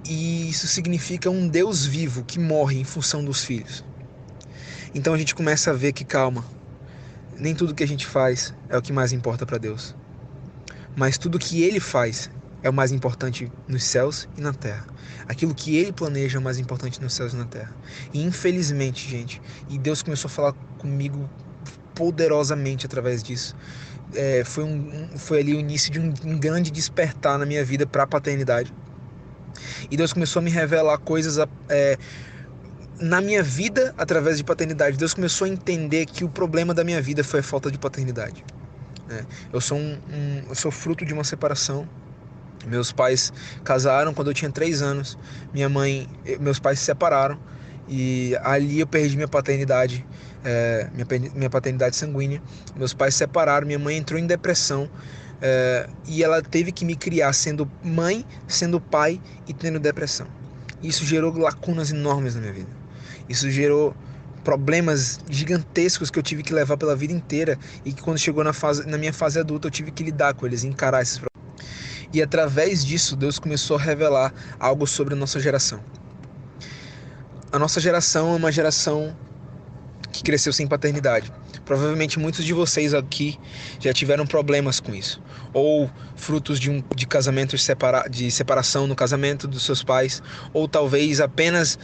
E isso significa um Deus vivo que morre em função dos filhos. Então a gente começa a ver que, calma, nem tudo que a gente faz é o que mais importa para Deus. Mas tudo que Ele faz é o mais importante nos céus e na terra. Aquilo que Ele planeja é o mais importante nos céus e na terra. E infelizmente, gente, e Deus começou a falar comigo poderosamente através disso, foi ali o início de um grande despertar na minha vida para a paternidade. E Deus começou a me revelar coisas na minha vida através de paternidade. Deus começou a entender que o problema da minha vida foi a falta de paternidade. Eu sou fruto de uma separação. Meus pais casaram quando eu tinha 3 anos. Meus pais se separaram e ali eu perdi minha paternidade, minha paternidade sanguínea. Meus pais se separaram, minha mãe entrou em depressão e ela teve que me criar sendo mãe, sendo pai e tendo depressão. Isso gerou lacunas enormes na minha vida. Isso gerou problemas gigantescos que eu tive que levar pela vida inteira e que quando chegou na minha fase adulta eu tive que lidar com eles, encarar esses problemas. E através disso Deus começou a revelar algo sobre a nossa geração. A nossa geração é uma geração que cresceu sem paternidade. Provavelmente muitos de vocês aqui já tiveram problemas com isso, ou frutos de casamento de separação no casamento dos seus pais, ou talvez apenas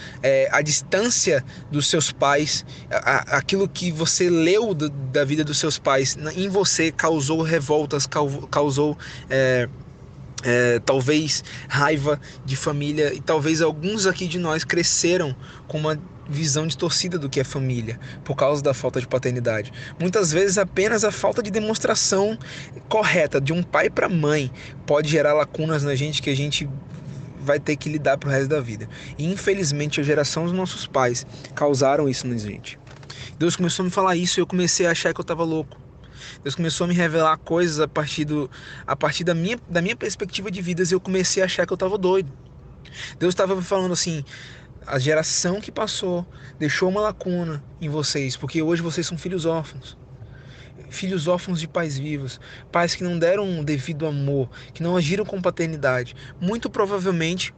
a distância dos seus pais, aquilo que você leu da vida dos seus pais em você causou revoltas, causou talvez raiva de família, e talvez alguns aqui de nós cresceram com uma visão distorcida do que é família, por causa da falta de paternidade. Muitas vezes apenas a falta de demonstração correta de um pai para mãe pode gerar lacunas na gente que a gente vai ter que lidar pro resto da vida. E infelizmente a geração dos nossos pais causaram isso na gente. Deus começou a me falar isso e eu comecei a achar que eu estava louco. Deus começou a me revelar coisas a partir da minha perspectiva de vidas, e eu comecei a achar que eu estava doido. Deus estava me falando assim: a geração que passou deixou uma lacuna em vocês, porque hoje vocês são filhos órfãos de pais vivos, pais que não deram o devido amor, que não agiram com paternidade, muito provavelmente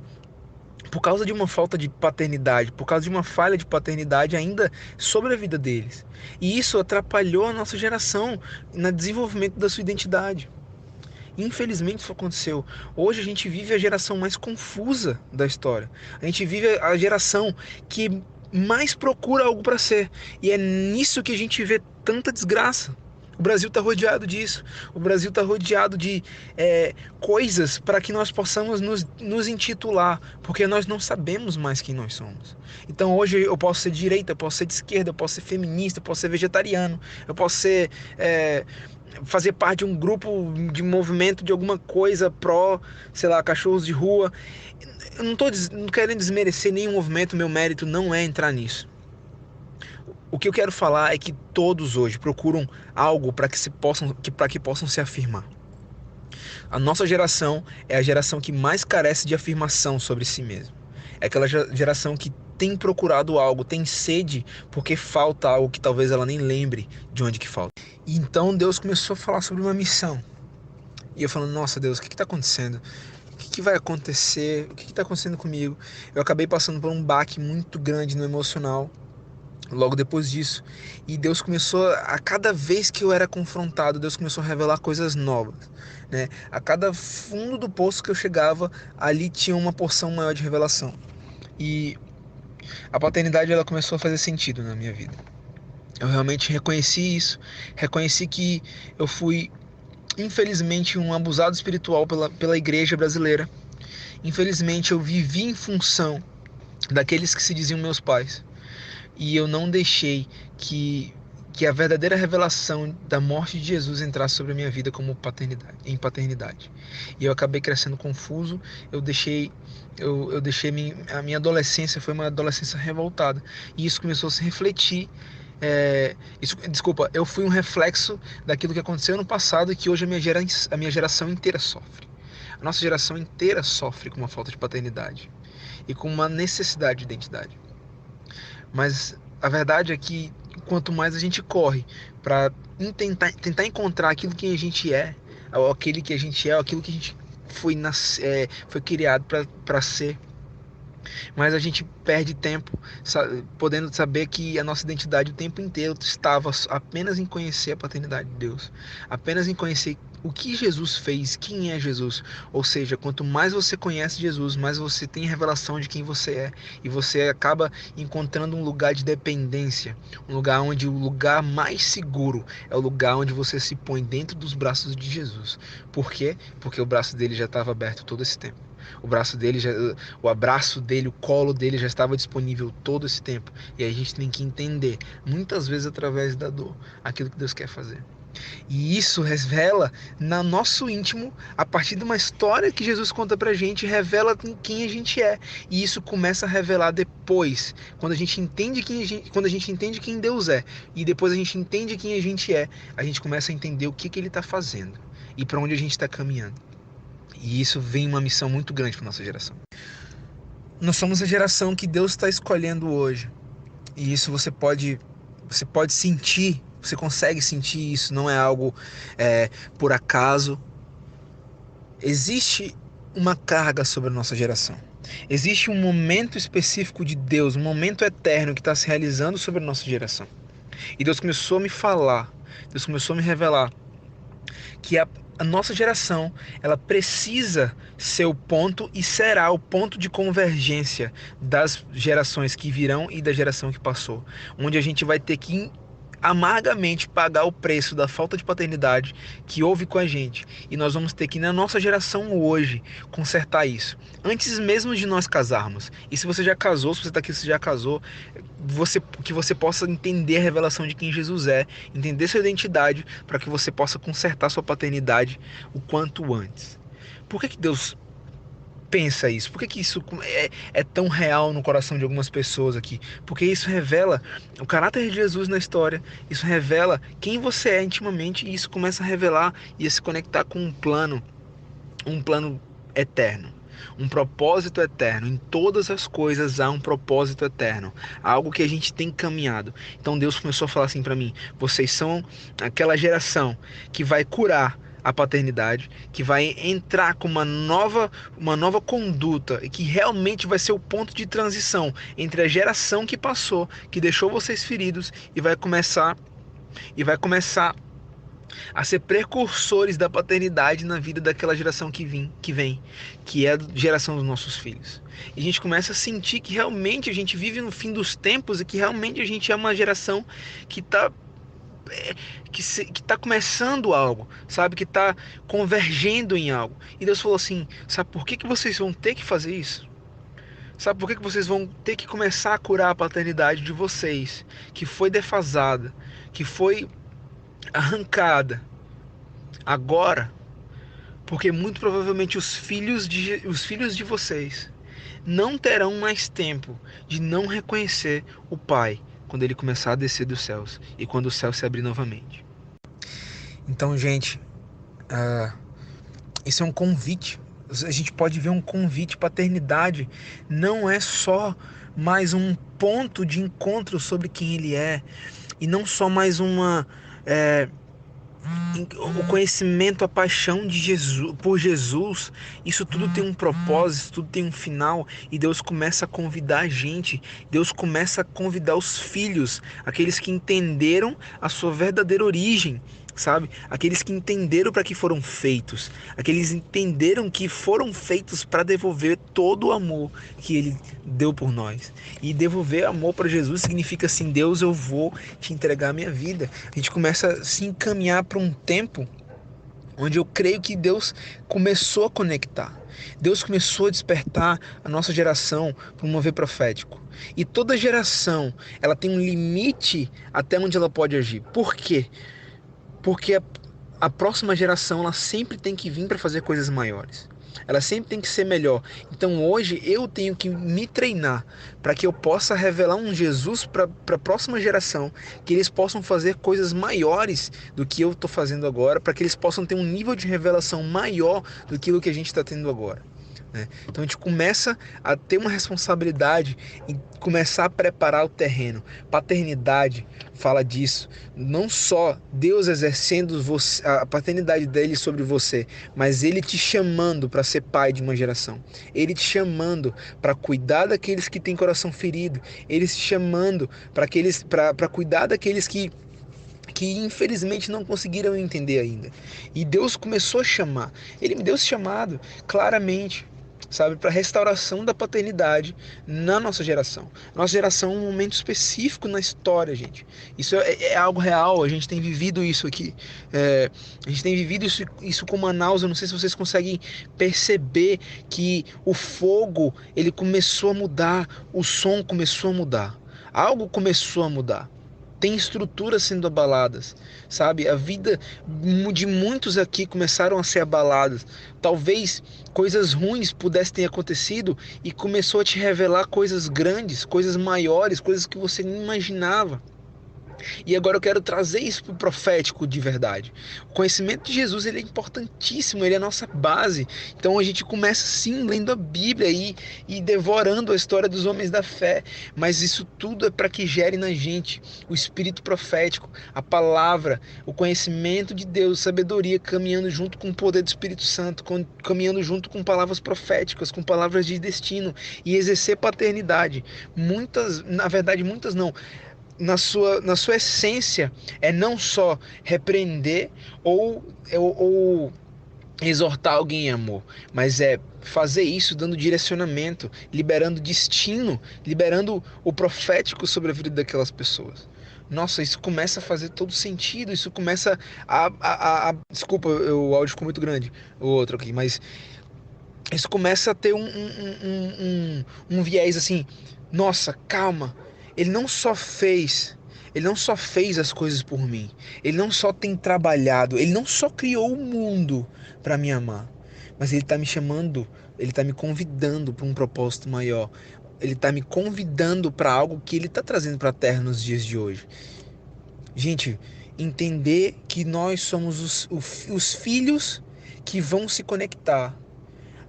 por causa de uma falta de paternidade, por causa de uma falha de paternidade ainda sobre a vida deles. E isso atrapalhou a nossa geração no desenvolvimento da sua identidade. Infelizmente isso aconteceu. Hoje a gente vive a geração mais confusa da história. A gente vive a geração que mais procura algo para ser. E é nisso que a gente vê tanta desgraça. O Brasil está rodeado disso. O Brasil está rodeado de coisas para que nós possamos nos intitular, porque nós não sabemos mais quem nós somos. Então hoje eu posso ser de direita, eu posso ser de esquerda, eu posso ser feminista, eu posso ser vegetariano, eu posso ser... fazer parte de um grupo de movimento de alguma coisa pró, sei lá, cachorros de rua. Eu não querendo desmerecer nenhum movimento, meu mérito não é entrar nisso. O que eu quero falar é que todos hoje procuram algo para que possam se afirmar. A nossa geração é a geração que mais carece de afirmação sobre si mesma. É aquela geração que tem procurado algo, tem sede porque falta algo que talvez ela nem lembre de onde que falta. E então Deus começou a falar sobre uma missão. E eu falando: nossa Deus, o que está acontecendo? O que vai acontecer? O que está acontecendo comigo? Eu acabei passando por um baque muito grande no emocional logo depois disso. E Deus começou, a cada vez que eu era confrontado, Deus começou a revelar coisas novas, né? A cada fundo do poço que eu chegava, ali tinha uma porção maior de revelação. E a paternidade, ela começou a fazer sentido na minha vida. Eu realmente reconheci isso, reconheci que eu fui, infelizmente, um abusado espiritual pela igreja brasileira. Infelizmente, eu vivi em função daqueles que se diziam meus pais. E eu não deixei que a verdadeira revelação da morte de Jesus entrasse sobre a minha vida como em paternidade. E eu acabei crescendo confuso. A minha adolescência foi uma adolescência revoltada. E isso começou a se refletir. Eu fui um reflexo daquilo que aconteceu no passado e que hoje a minha geração inteira sofre. A nossa geração inteira sofre com uma falta de paternidade e com uma necessidade de identidade. Mas a verdade é que quanto mais a gente corre para tentar encontrar aquilo que a gente é, ou aquele que a gente é, ou aquilo que a gente foi criado para ser, Mas a gente perde tempo podendo saber que a nossa identidade o tempo inteiro estava apenas em conhecer a paternidade de Deus, apenas em conhecer o que Jesus fez, quem é Jesus. Ou seja, quanto mais você conhece Jesus, mais você tem revelação de quem você é, e você acaba encontrando um lugar de dependência, um lugar onde o lugar mais seguro é o lugar onde você se põe dentro dos braços de Jesus. Por quê? Porque o braço dele já estava aberto todo esse tempo. O abraço dele, o colo dele já estava disponível todo esse tempo. E aí a gente tem que entender, muitas vezes através da dor, aquilo que Deus quer fazer. E isso revela no nosso íntimo, a partir de uma história que Jesus conta pra gente, revela quem a gente é. E isso começa a revelar depois, quando a gente entende quem Deus é, e depois a gente entende quem a gente é, a gente começa a entender o que ele está fazendo e para onde a gente está caminhando. E isso vem uma missão muito grande para nossa geração. Nós somos a geração que Deus está escolhendo hoje. E isso você pode sentir, você consegue sentir isso, não é algo por acaso. Existe uma carga sobre a nossa geração. Existe um momento específico de Deus, um momento eterno que está se realizando sobre a nossa geração. E Deus começou a me falar, Deus começou a me revelar que a nossa geração, ela precisa ser o ponto e será o ponto de convergência das gerações que virão e da geração que passou, onde a gente vai ter que amargamente pagar o preço da falta de paternidade que houve com a gente, e nós vamos ter que, na nossa geração hoje, consertar isso, antes mesmo de nós casarmos. E se você já casou, se você está aqui, se você já casou, que você possa entender a revelação de quem Jesus é, entender sua identidade, para que você possa consertar sua paternidade o quanto antes. Por que Deus pensa isso? Por que isso é tão real no coração de algumas pessoas aqui? Porque isso revela o caráter de Jesus na história, isso revela quem você é intimamente, e isso começa a revelar e a se conectar com um plano eterno, um propósito eterno. Em todas as coisas há um propósito eterno, algo que a gente tem caminhado. Então Deus começou a falar assim para mim: vocês são aquela geração que vai curar a paternidade, que vai entrar com uma nova conduta, e que realmente vai ser o ponto de transição entre a geração que passou, que deixou vocês feridos, e vai começar a ser precursores da paternidade na vida daquela geração que vem, que é a geração dos nossos filhos. E a gente começa a sentir que realmente a gente vive no fim dos tempos, e que realmente a gente é uma geração que está começando algo, sabe? Que está convergendo em algo. E Deus falou assim: sabe por que vocês vão ter que fazer isso? Sabe por que vocês vão ter que começar a curar a paternidade de vocês, que foi defasada, que foi arrancada agora? Porque muito provavelmente os filhos de vocês não terão mais tempo de não reconhecer o Pai quando ele começar a descer dos céus e quando o céu se abrir novamente. Então, gente, isso é um convite. A gente pode ver um convite. Paternidade não é só mais um ponto de encontro sobre quem ele é, e não só mais o conhecimento, a paixão de Jesus, por Jesus. Isso tudo tem um propósito, tudo tem um final, e Deus começa a convidar a gente, Deus começa a convidar os filhos, aqueles que entenderam a sua verdadeira origem, sabe? Aqueles que entenderam para que foram feitos, aqueles que entenderam que foram feitos para devolver todo o amor que ele deu por nós. E devolver amor para Jesus significa assim: Deus, eu vou te entregar a minha vida. A gente começa a se encaminhar para um tempo onde eu creio que Deus começou a conectar. Deus começou a despertar a nossa geração para um mover profético. E toda geração, ela tem um limite até onde ela pode agir. Por quê? Porque a próxima geração, ela sempre tem que vir para fazer coisas maiores. Ela sempre tem que ser melhor. Então hoje eu tenho que me treinar para que eu possa revelar um Jesus para a próxima geração, que eles possam fazer coisas maiores do que eu estou fazendo agora, para que eles possam ter um nível de revelação maior do que a gente está tendo agora. né? Então a gente começa a ter uma responsabilidade em começar a preparar o terreno. Paternidade fala disso, não só Deus exercendo a paternidade dele sobre você, mas ele te chamando para ser pai de uma geração, ele te chamando para cuidar daqueles que têm coração ferido, ele te chamando para cuidar daqueles que infelizmente não conseguiram entender ainda. E Deus começou a chamar, ele me deu esse chamado claramente, sabe, para restauração da paternidade na nossa geração. Nossa geração é um momento específico na história, gente. Isso é algo real, a gente tem vivido isso aqui. A gente tem vivido isso com Manaus. Eu não sei se vocês conseguem perceber que o fogo, ele começou a mudar, o som começou a mudar, algo começou a mudar. Tem estruturas sendo abaladas, sabe? A vida de muitos aqui começaram a ser abaladas. Talvez coisas ruins pudessem ter acontecido e começou a te revelar coisas grandes, coisas maiores, coisas que você nem imaginava. E agora eu quero trazer isso para o profético de verdade. O conhecimento de Jesus, ele é importantíssimo, ele é a nossa base. Então a gente começa sim lendo a Bíblia e devorando a história dos homens da fé. Mas isso tudo é para que gere na gente o espírito profético, a palavra, o conhecimento de Deus, sabedoria, caminhando junto com o poder do Espírito Santo, caminhando junto com palavras proféticas, com palavras de destino e exercer paternidade. Muitas não. Na sua essência é não só repreender ou exortar alguém em amor, mas é fazer isso dando direcionamento, liberando destino, liberando o profético sobre a vida daquelas pessoas. Nossa, isso começa a fazer todo sentido, isso começa desculpa, o áudio ficou muito grande, o outro aqui, mas isso começa a ter um viés assim, nossa, calma. Ele não só fez as coisas por mim. Ele não só tem trabalhado, ele não só criou o mundo para me amar, mas ele está me chamando, ele está me convidando para um propósito maior. Ele está me convidando para algo que ele está trazendo para a terra nos dias de hoje. Gente, entender que nós somos os filhos que vão se conectar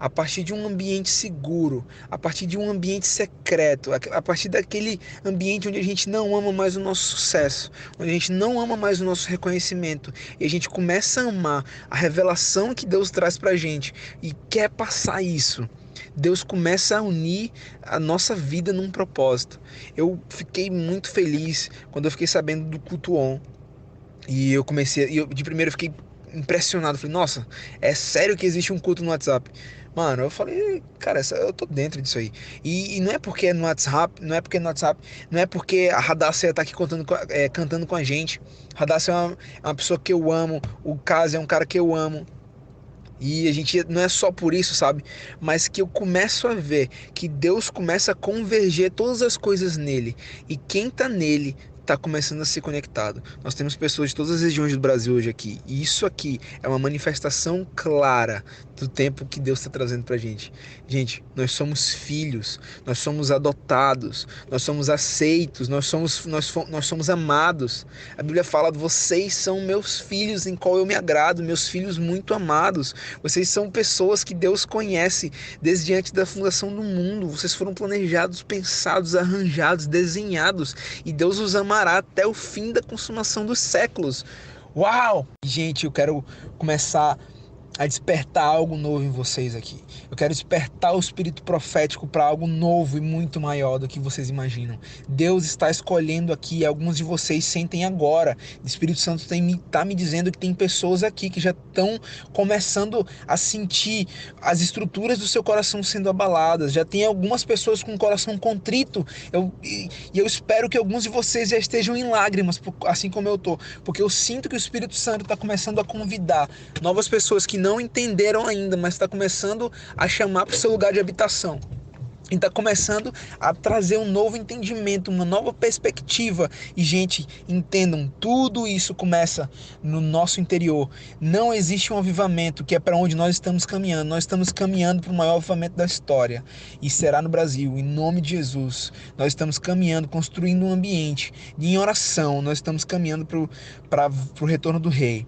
a partir de um ambiente seguro, a partir de um ambiente secreto, a partir daquele ambiente onde a gente não ama mais o nosso sucesso, onde a gente não ama mais o nosso reconhecimento, e a gente começa a amar a revelação que Deus traz pra gente e quer passar isso. Deus começa a unir a nossa vida num propósito. Eu fiquei muito feliz quando eu fiquei sabendo do culto on, e de primeiro eu fiquei impressionado, falei, nossa, é sério que existe um culto no WhatsApp? Mano, eu falei, cara, eu tô dentro disso aí. E não é porque é no WhatsApp, não é porque a Radassa tá aqui cantando com a gente. A Radassa é uma pessoa que eu amo, o Caso é um cara que eu amo. E a gente não é só por isso, sabe? Mas que eu começo a ver que Deus começa a converger todas as coisas nele. E quem tá nele está começando a ser conectado. Nós temos pessoas de todas as regiões do Brasil hoje aqui. E isso aqui é uma manifestação clara do tempo que Deus está trazendo para a gente. Gente, nós somos filhos, nós somos adotados, nós somos aceitos, nós somos amados. A Bíblia fala, vocês são meus filhos em qual eu me agrado, meus filhos muito amados. Vocês são pessoas que Deus conhece desde antes da fundação do mundo. Vocês foram planejados, pensados, arranjados, desenhados. E Deus os amará até o fim da consumação dos séculos. Uau! Gente, eu quero começar a despertar algo novo em vocês aqui. Eu quero despertar o espírito profético para algo novo e muito maior do que vocês imaginam. Deus está escolhendo aqui, alguns de vocês sentem agora. O Espírito Santo está me dizendo que tem pessoas aqui que já estão começando a sentir as estruturas do seu coração sendo abaladas. Já tem algumas pessoas com o coração contrito. E eu espero que alguns de vocês já estejam em lágrimas, assim como eu estou. Porque eu sinto que o Espírito Santo está começando a convidar novas pessoas que não entenderam ainda, mas está começando a chamar para o seu lugar de habitação. E está começando a trazer um novo entendimento, uma nova perspectiva. E, gente, entendam, tudo isso começa no nosso interior. Não existe um avivamento que é para onde nós estamos caminhando. Nós estamos caminhando para o maior avivamento da história. E será no Brasil, em nome de Jesus. Nós estamos caminhando, construindo um ambiente. E em oração, nós estamos caminhando para o retorno do Rei.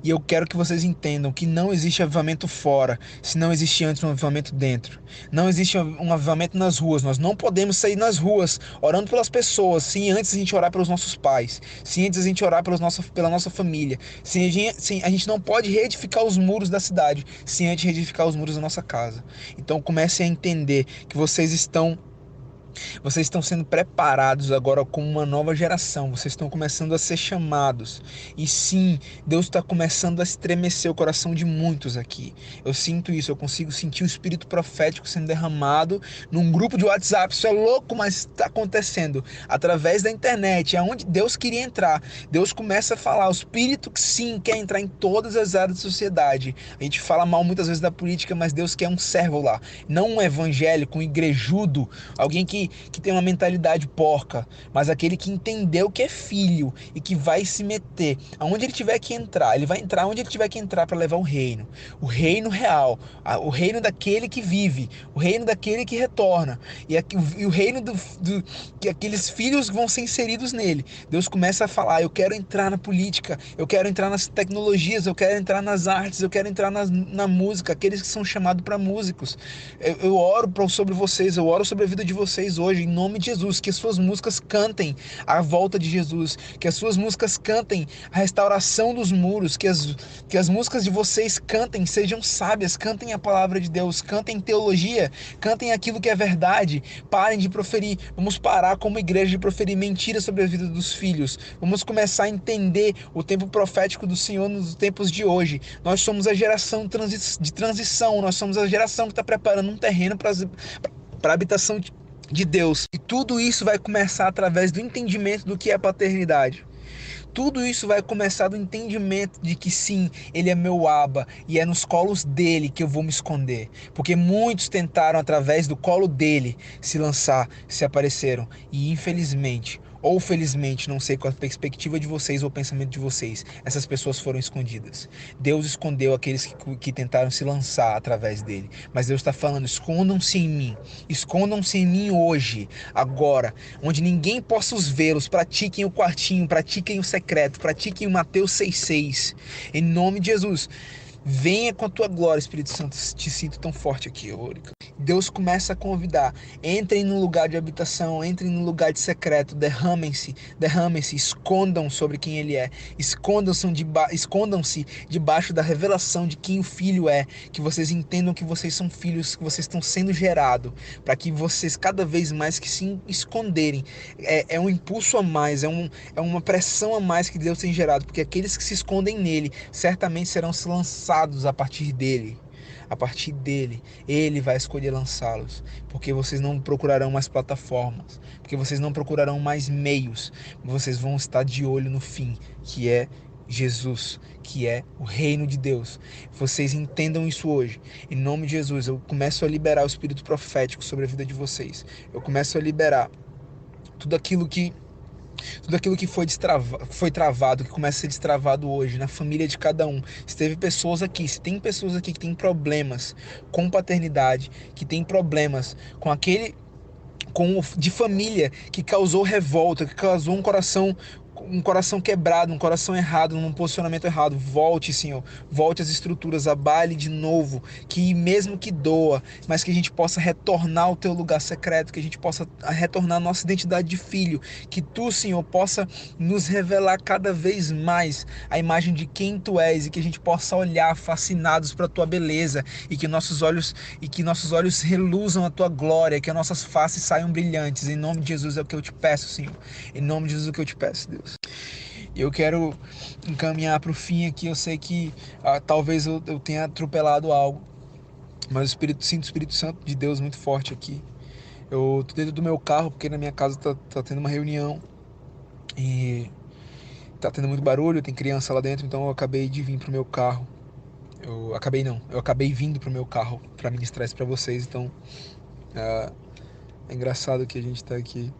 E eu quero que vocês entendam que não existe avivamento fora, se não existe antes um avivamento dentro. Não existe um avivamento nas ruas. Nós não podemos sair nas ruas orando pelas pessoas, sem antes a gente orar pelos nossos pais, sem antes a gente orar pela nossa família. A gente não pode reedificar os muros da cidade, sem antes reedificar os muros da nossa casa. Então comecem a entender que vocês estão sendo preparados agora como uma nova geração. Vocês estão começando a ser chamados. E sim, Deus está começando a estremecer o coração de muitos aqui. Eu sinto isso, eu consigo sentir o espírito profético sendo derramado num grupo de WhatsApp. Isso é louco, mas está acontecendo. Através da internet, aonde Deus queria entrar. Deus começa a falar, o espírito que sim quer entrar em todas as áreas da sociedade. A gente fala mal muitas vezes da política, mas Deus quer um servo lá. Não um evangélico, um igrejudo, alguém que tem uma mentalidade porca, mas aquele que entendeu que é filho e que vai se meter aonde ele tiver que entrar. Ele vai entrar onde ele tiver que entrar para levar o reino real, o reino daquele que vive, o reino daquele que retorna, e o reino que aqueles filhos vão ser inseridos nele. Deus começa a falar, eu quero entrar na política, eu quero entrar nas tecnologias, eu quero entrar nas artes, eu quero entrar na música, aqueles que são chamados para músicos. Eu oro sobre vocês, eu oro sobre a vida de vocês hoje, em nome de Jesus, que as suas músicas cantem a volta de Jesus, que as suas músicas cantem a restauração dos muros, que as músicas de vocês cantem, sejam sábias, cantem a palavra de Deus, cantem teologia, cantem aquilo que é verdade. Parem de proferir, vamos parar como igreja de proferir mentiras sobre a vida dos filhos. Vamos começar a entender o tempo profético do Senhor nos tempos de hoje. Nós somos a geração de transição, nós somos a geração que está preparando um terreno para a habitação de Deus. E tudo isso vai começar através do entendimento do que é paternidade. Tudo isso vai começar do entendimento de que sim, ele é meu Abba e é nos colos dele que eu vou me esconder. Porque muitos tentaram através do colo dele se lançar, se apareceram. E infelizmente, ou felizmente, não sei qual a perspectiva de vocês ou o pensamento de vocês, essas pessoas foram escondidas. Deus escondeu aqueles que tentaram se lançar através dele. Mas Deus está falando, escondam-se em mim hoje, agora, onde ninguém possa os vê-los. Pratiquem o quartinho, pratiquem o secreto, pratiquem o Mateus 6,6. Em nome de Jesus. Venha com a tua glória, Espírito Santo. Te sinto tão forte aqui, Eurica. Deus começa a convidar. Entrem no lugar de habitação, entrem no lugar de secreto, derramem-se, escondam sobre quem ele é, escondam-se debaixo da revelação de quem o Filho é, que vocês entendam que vocês são filhos, que vocês estão sendo gerados, para que vocês cada vez mais que se esconderem. É um impulso a mais, é uma pressão a mais que Deus tem gerado, porque aqueles que se escondem nele, certamente serão lançados a partir dele. A partir dele, ele vai escolher lançá-los, porque vocês não procurarão mais plataformas, porque vocês não procurarão mais meios, vocês vão estar de olho no fim, que é Jesus, que é o reino de Deus. Vocês entendam isso hoje. Em nome de Jesus, eu começo a liberar o espírito profético sobre a vida de vocês. Eu começo a liberar tudo aquilo que foi travado, que começa a ser destravado hoje na família de cada um. Se tem pessoas aqui que têm problemas com paternidade, que têm problemas de família, que causou revolta, que causou um coração quebrado, um coração errado, um posicionamento errado. Volte, Senhor, volte às estruturas, abale de novo, que mesmo que doa, mas que a gente possa retornar ao teu lugar secreto, que a gente possa retornar à nossa identidade de filho, que tu, Senhor, possa nos revelar cada vez mais a imagem de quem tu és, e que a gente possa olhar fascinados para a tua beleza, e que nossos olhos reluzam a tua glória, que as nossas faces saiam brilhantes. Em nome de Jesus é o que eu te peço, Senhor. Em nome de Jesus é o que eu te peço, Deus. Eu quero encaminhar para o fim aqui. Eu sei que talvez eu tenha atropelado algo, mas sinto o Espírito Santo de Deus muito forte aqui. Eu tô dentro do meu carro, porque na minha casa tá tendo uma reunião e tá tendo muito barulho, tem criança lá dentro, então eu acabei de vir pro meu carro. Eu acabei vindo pro meu carro para ministrar isso para vocês. Então é engraçado que a gente tá aqui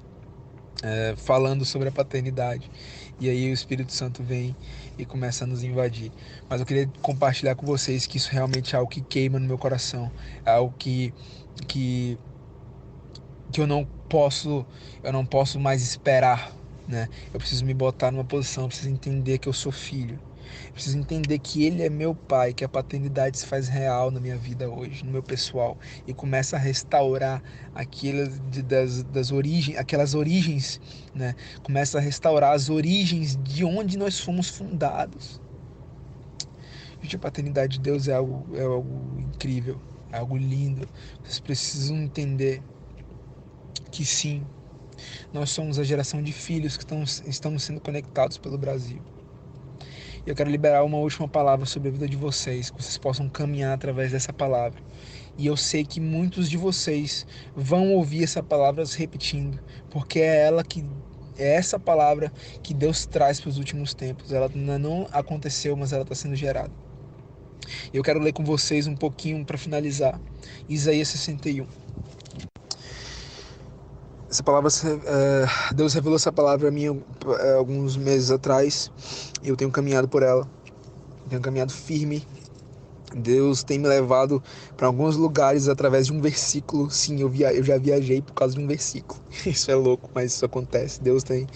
falando sobre a paternidade, e aí o Espírito Santo vem e começa a nos invadir. Mas eu queria compartilhar com vocês que isso realmente é algo que queima no meu coração, é algo que eu não posso mais esperar, né? Eu preciso me botar numa posição, eu preciso entender que eu sou filho. Eu preciso entender que Ele é meu Pai, que a paternidade se faz real na minha vida hoje, no meu pessoal, e começa a restaurar aquelas origens, né? Começa a restaurar as origens de onde nós fomos fundados. Gente, a paternidade de Deus é algo incrível, é algo lindo. Vocês precisam entender que sim, nós somos a geração de filhos que estamos sendo conectados pelo Brasil. E eu quero liberar uma última palavra sobre a vida de vocês, que vocês possam caminhar através dessa palavra. E eu sei que muitos de vocês vão ouvir essa palavra repetindo, porque é essa palavra que Deus traz para os últimos tempos. Ela ainda não aconteceu, mas ela está sendo gerada. Eu quero ler com vocês um pouquinho para finalizar. Isaías 61. Essa palavra, Deus revelou essa palavra a mim alguns meses atrás. E eu tenho caminhado por ela. Tenho caminhado firme. Deus tem me levado para alguns lugares através de um versículo. Sim, eu já viajei por causa de um versículo. Isso é louco, mas isso acontece. Deus tem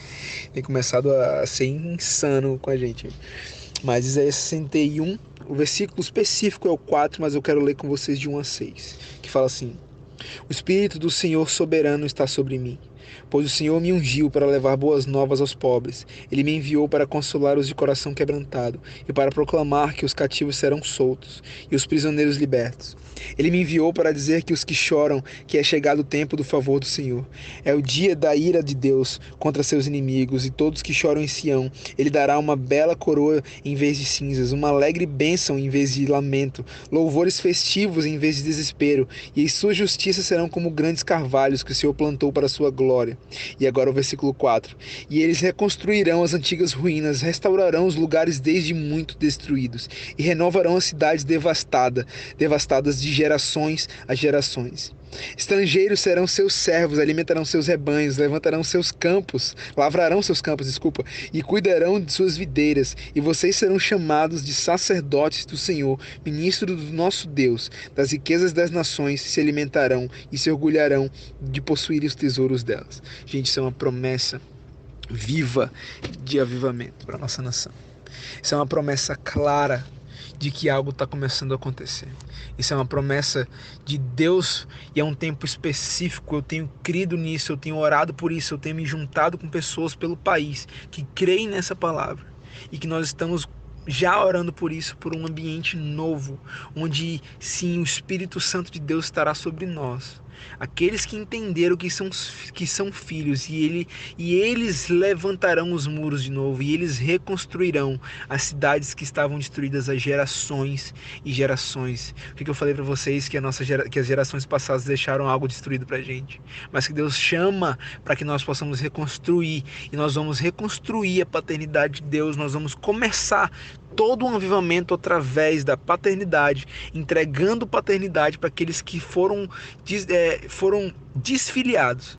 começado a ser insano com a gente. Mas Isaías 61, o versículo específico é o 4, mas eu quero ler com vocês de 1 a 6, que fala assim: O Espírito do Senhor soberano está sobre mim, pois o Senhor me ungiu para levar boas novas aos pobres. Ele me enviou para consolar os de coração quebrantado e para proclamar que os cativos serão soltos e os prisioneiros libertos. Ele me enviou para dizer que os que choram que é chegado o tempo do favor do Senhor. É o dia da ira de Deus contra seus inimigos, e todos que choram em Sião, ele dará uma bela coroa em vez de cinzas, uma alegre bênção em vez de lamento, louvores festivos em vez de desespero, e em sua justiça serão como grandes carvalhos que o Senhor plantou para a sua glória. E agora o versículo 4. E eles reconstruirão as antigas ruínas, restaurarão os lugares desde muito destruídos, e renovarão as cidades devastadas de gerações a gerações. Estrangeiros serão seus servos, alimentarão seus rebanhos, lavrarão seus campos, e cuidarão de suas videiras, e vocês serão chamados de sacerdotes do Senhor, ministros do nosso Deus. Das riquezas das nações se alimentarão e se orgulharão de possuir os tesouros delas. Gente, isso é uma promessa viva de avivamento para a nossa nação. Isso é uma promessa clara de que algo está começando a acontecer. Isso é uma promessa de Deus e é um tempo específico. Eu tenho crido nisso, eu tenho orado por isso, eu tenho me juntado com pessoas pelo país que creem nessa palavra e que nós estamos já orando por isso, por um ambiente novo, onde sim, o Espírito Santo de Deus estará sobre nós. Aqueles que entenderam que são filhos, e eles levantarão os muros de novo, e eles reconstruirão as cidades que estavam destruídas há gerações e gerações. O que eu falei para vocês? Que as gerações passadas deixaram algo destruído para a gente, mas que Deus chama para que nós possamos reconstruir, e nós vamos reconstruir a paternidade de Deus. Nós vamos começar todo um avivamento através da paternidade, entregando paternidade para aqueles que foram desfiliados.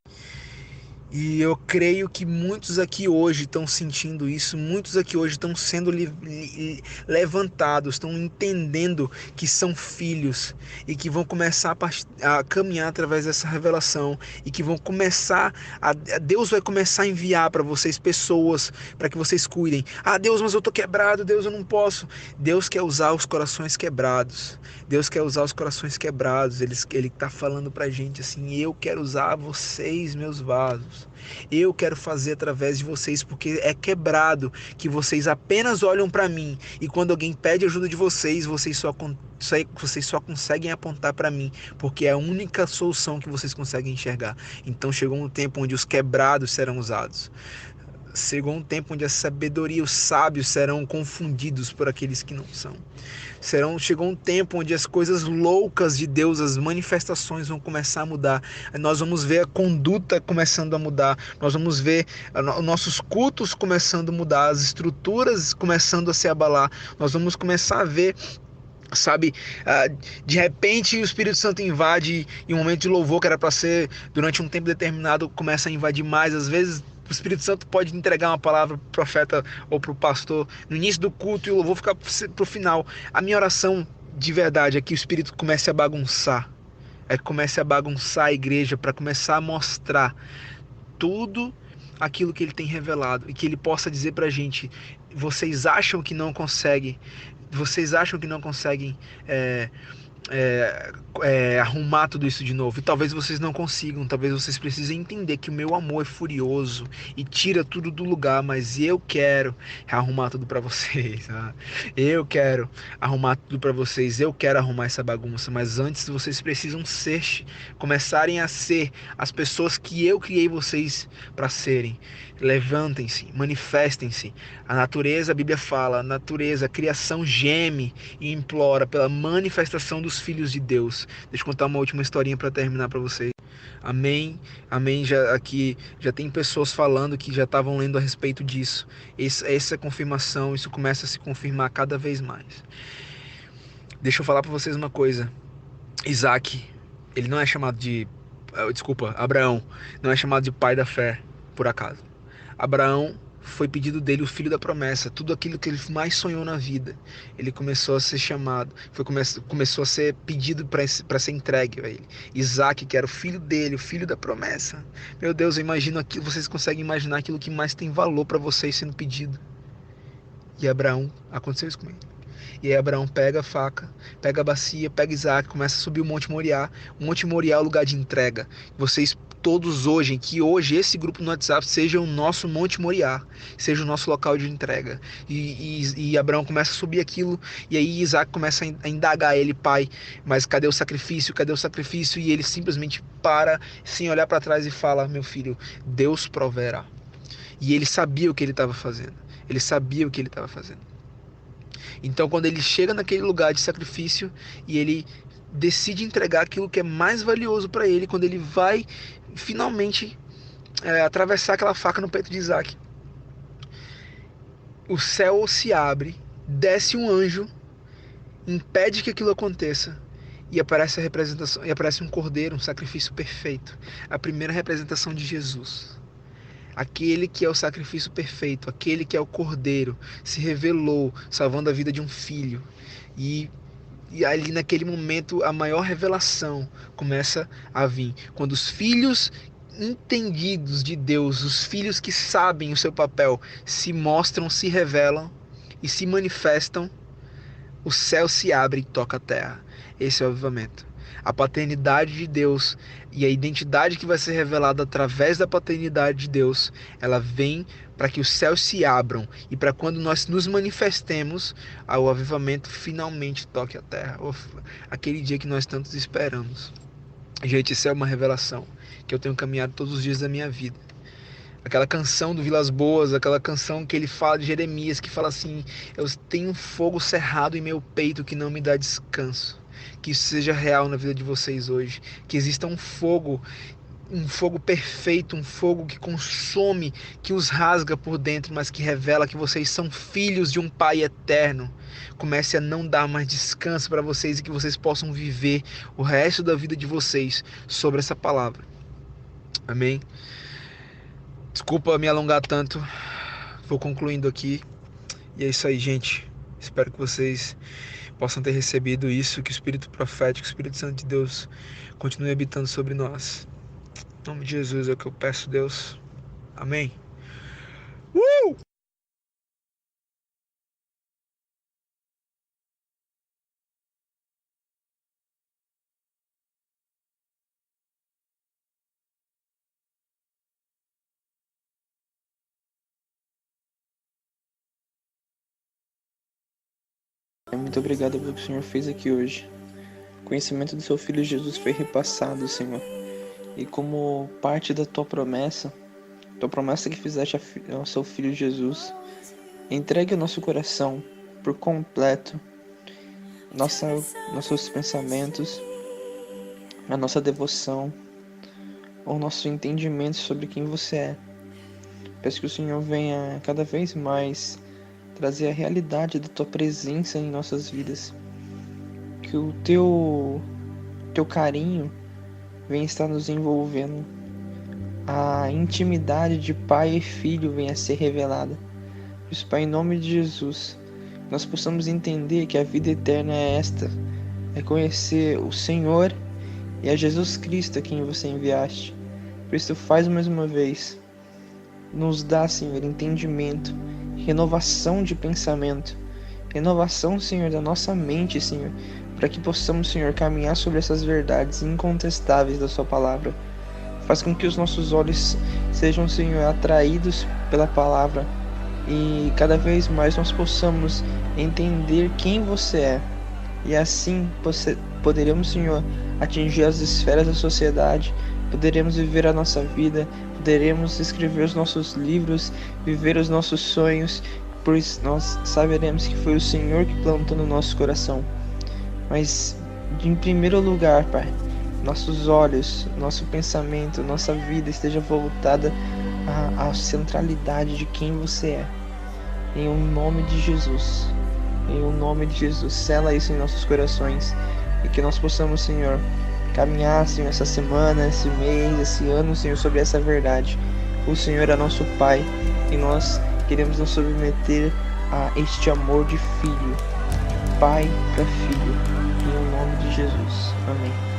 E eu creio que muitos aqui hoje estão sentindo isso, muitos aqui hoje estão sendo levantados, estão entendendo que são filhos e que vão começar a caminhar através dessa revelação, e que vão começar, Deus vai começar a enviar para vocês pessoas para que vocês cuidem. Deus, mas eu estou quebrado, Deus, eu não posso. Deus quer usar os corações quebrados. Deus quer usar os corações quebrados. Ele está falando para a gente assim: eu quero usar vocês, meus vasos. Eu quero fazer através de vocês, porque é quebrado que vocês apenas olham para mim, e quando alguém pede ajuda de vocês só conseguem apontar para mim, porque é a única solução que vocês conseguem enxergar. Então chegou um tempo onde os quebrados serão usados. Chegou um tempo onde a sabedoria e os sábios serão confundidos por aqueles que não são. Chegou um tempo onde as coisas loucas de Deus, as manifestações vão começar a mudar. Nós vamos ver a conduta começando a mudar. Nós vamos ver os nossos cultos começando a mudar, as estruturas começando a se abalar. Nós vamos começar a ver, de repente o Espírito Santo invade, e um momento de louvor que era para ser durante um tempo determinado começa a invadir mais. Às vezes o Espírito Santo pode entregar uma palavra para o profeta ou para o pastor no início do culto, e o louvor ficar para o final. A minha oração de verdade é que o Espírito comece a bagunçar. Comece a bagunçar a igreja, para começar a mostrar tudo aquilo que ele tem revelado, e que ele possa dizer para a gente: vocês acham que não conseguem, arrumar tudo isso de novo. E talvez vocês não consigam, talvez vocês precisem entender que o meu amor é furioso e tira tudo do lugar, mas eu quero arrumar tudo pra vocês. Tá? Eu quero arrumar tudo pra vocês, eu quero arrumar essa bagunça, mas antes vocês precisam começarem a ser as pessoas que eu criei vocês para serem. Levantem-se, manifestem-se. A natureza, a Bíblia fala, a natureza, a criação geme e implora pela manifestação dos filhos de Deus. Deixa eu contar uma última historinha para terminar para vocês. Amém, amém. Aqui já tem pessoas falando que já estavam lendo a respeito disso. Essa confirmação, isso começa a se confirmar cada vez mais. Deixa eu falar para vocês uma coisa. Isaac, ele não é chamado de... Abraão não é chamado de pai da fé por acaso. Abraão foi pedido dele o filho da promessa, tudo aquilo que ele mais sonhou na vida. Ele começou a ser chamado, começou a ser pedido para ser entregue a ele. Isaac, que era o filho dele, o filho da promessa. Meu Deus, eu imagino aquilo, vocês conseguem imaginar aquilo que mais tem valor para vocês sendo pedido. E Abraão, aconteceu isso com ele. E aí Abraão pega a faca, pega a bacia, pega Isaac, começa a subir o Monte Moriá. O Monte Moriá é o lugar de entrega. Vocês todos hoje, que hoje esse grupo no WhatsApp seja o nosso Monte Moriá, seja o nosso local de entrega. E Abraão começa a subir aquilo, e aí Isaac começa a indagar ele: pai, mas cadê o sacrifício? Cadê o sacrifício? E ele simplesmente para, sem olhar para trás, e fala: meu filho, Deus proverá. E ele sabia o que ele estava fazendo. Ele sabia o que ele estava fazendo. Então, quando ele chega naquele lugar de sacrifício e ele decide entregar aquilo que é mais valioso para ele, quando ele vai finalmente atravessar aquela faca no peito de Isaac, o céu se abre, desce um anjo, impede que aquilo aconteça, e aparece a representação, e aparece um cordeiro, um sacrifício perfeito, a primeira representação de Jesus. Aquele que é o sacrifício perfeito, aquele que é o cordeiro, se revelou, salvando a vida de um filho. E ali naquele momento a maior revelação começa a vir. Quando os filhos entendidos de Deus, os filhos que sabem o seu papel, se mostram, se revelam e se manifestam, o céu se abre e toca a terra. Esse é o avivamento. A paternidade de Deus e a identidade que vai ser revelada através da paternidade de Deus, ela vem para que os céus se abram e para quando nós nos manifestemos, o avivamento finalmente toque a terra. Aquele dia que nós tantos esperamos. Gente, isso é uma revelação que eu tenho caminhado todos os dias da minha vida. Aquela canção do Vilas Boas, aquela canção que ele fala de Jeremias, que fala assim: eu tenho um fogo cerrado em meu peito que não me dá descanso. Que isso seja real na vida de vocês hoje. Que exista um fogo perfeito, um fogo que consome, que os rasga por dentro, mas que revela que vocês são filhos de um Pai eterno. Comece a não dar mais descanso para vocês e que vocês possam viver o resto da vida de vocês sobre essa palavra. Amém? Desculpa me alongar tanto. Vou concluindo aqui. E é isso aí, gente. Espero que vocês possam ter recebido isso, que o Espírito profético, o Espírito Santo de Deus continue habitando sobre nós. Em nome de Jesus é o que eu peço, Deus. Amém. Muito obrigado pelo que o Senhor fez aqui hoje. O conhecimento do seu Filho Jesus foi repassado, Senhor. E como parte da tua promessa que fizeste ao seu Filho Jesus, entregue o nosso coração por completo, nossos pensamentos, a nossa devoção, o nosso entendimento sobre quem você é. Peço que o Senhor venha cada vez mais trazer a realidade da tua presença em nossas vidas. Que o teu carinho venha estar nos envolvendo. A intimidade de pai e filho venha a ser revelada. Isso, Pai, em nome de Jesus, nós possamos entender que a vida eterna é esta: é conhecer o Senhor e a Jesus Cristo a quem você enviaste. Por isso, faz mais uma vez, nos dá, Senhor, entendimento, renovação de pensamento, renovação, Senhor, da nossa mente, Senhor, para que possamos, Senhor, caminhar sobre essas verdades incontestáveis da sua palavra. Faz com que os nossos olhos sejam, Senhor, atraídos pela palavra e cada vez mais nós possamos entender quem você é. E assim poderemos, Senhor, atingir as esferas da sociedade, poderemos viver a nossa vida, poderemos escrever os nossos livros, viver os nossos sonhos, pois nós saberemos que foi o Senhor que plantou no nosso coração. Mas, em primeiro lugar, Pai, nossos olhos, nosso pensamento, nossa vida esteja voltada à centralidade de quem você é. Em o nome de Jesus. Em o nome de Jesus. Sela isso em nossos corações. E que nós possamos, Senhor, caminhar, Senhor, essa semana, esse mês, esse ano, Senhor, sobre essa verdade. O Senhor é nosso Pai. E nós queremos nos submeter a este amor de filho. Pai para filho. Em o nome de Jesus. Amém.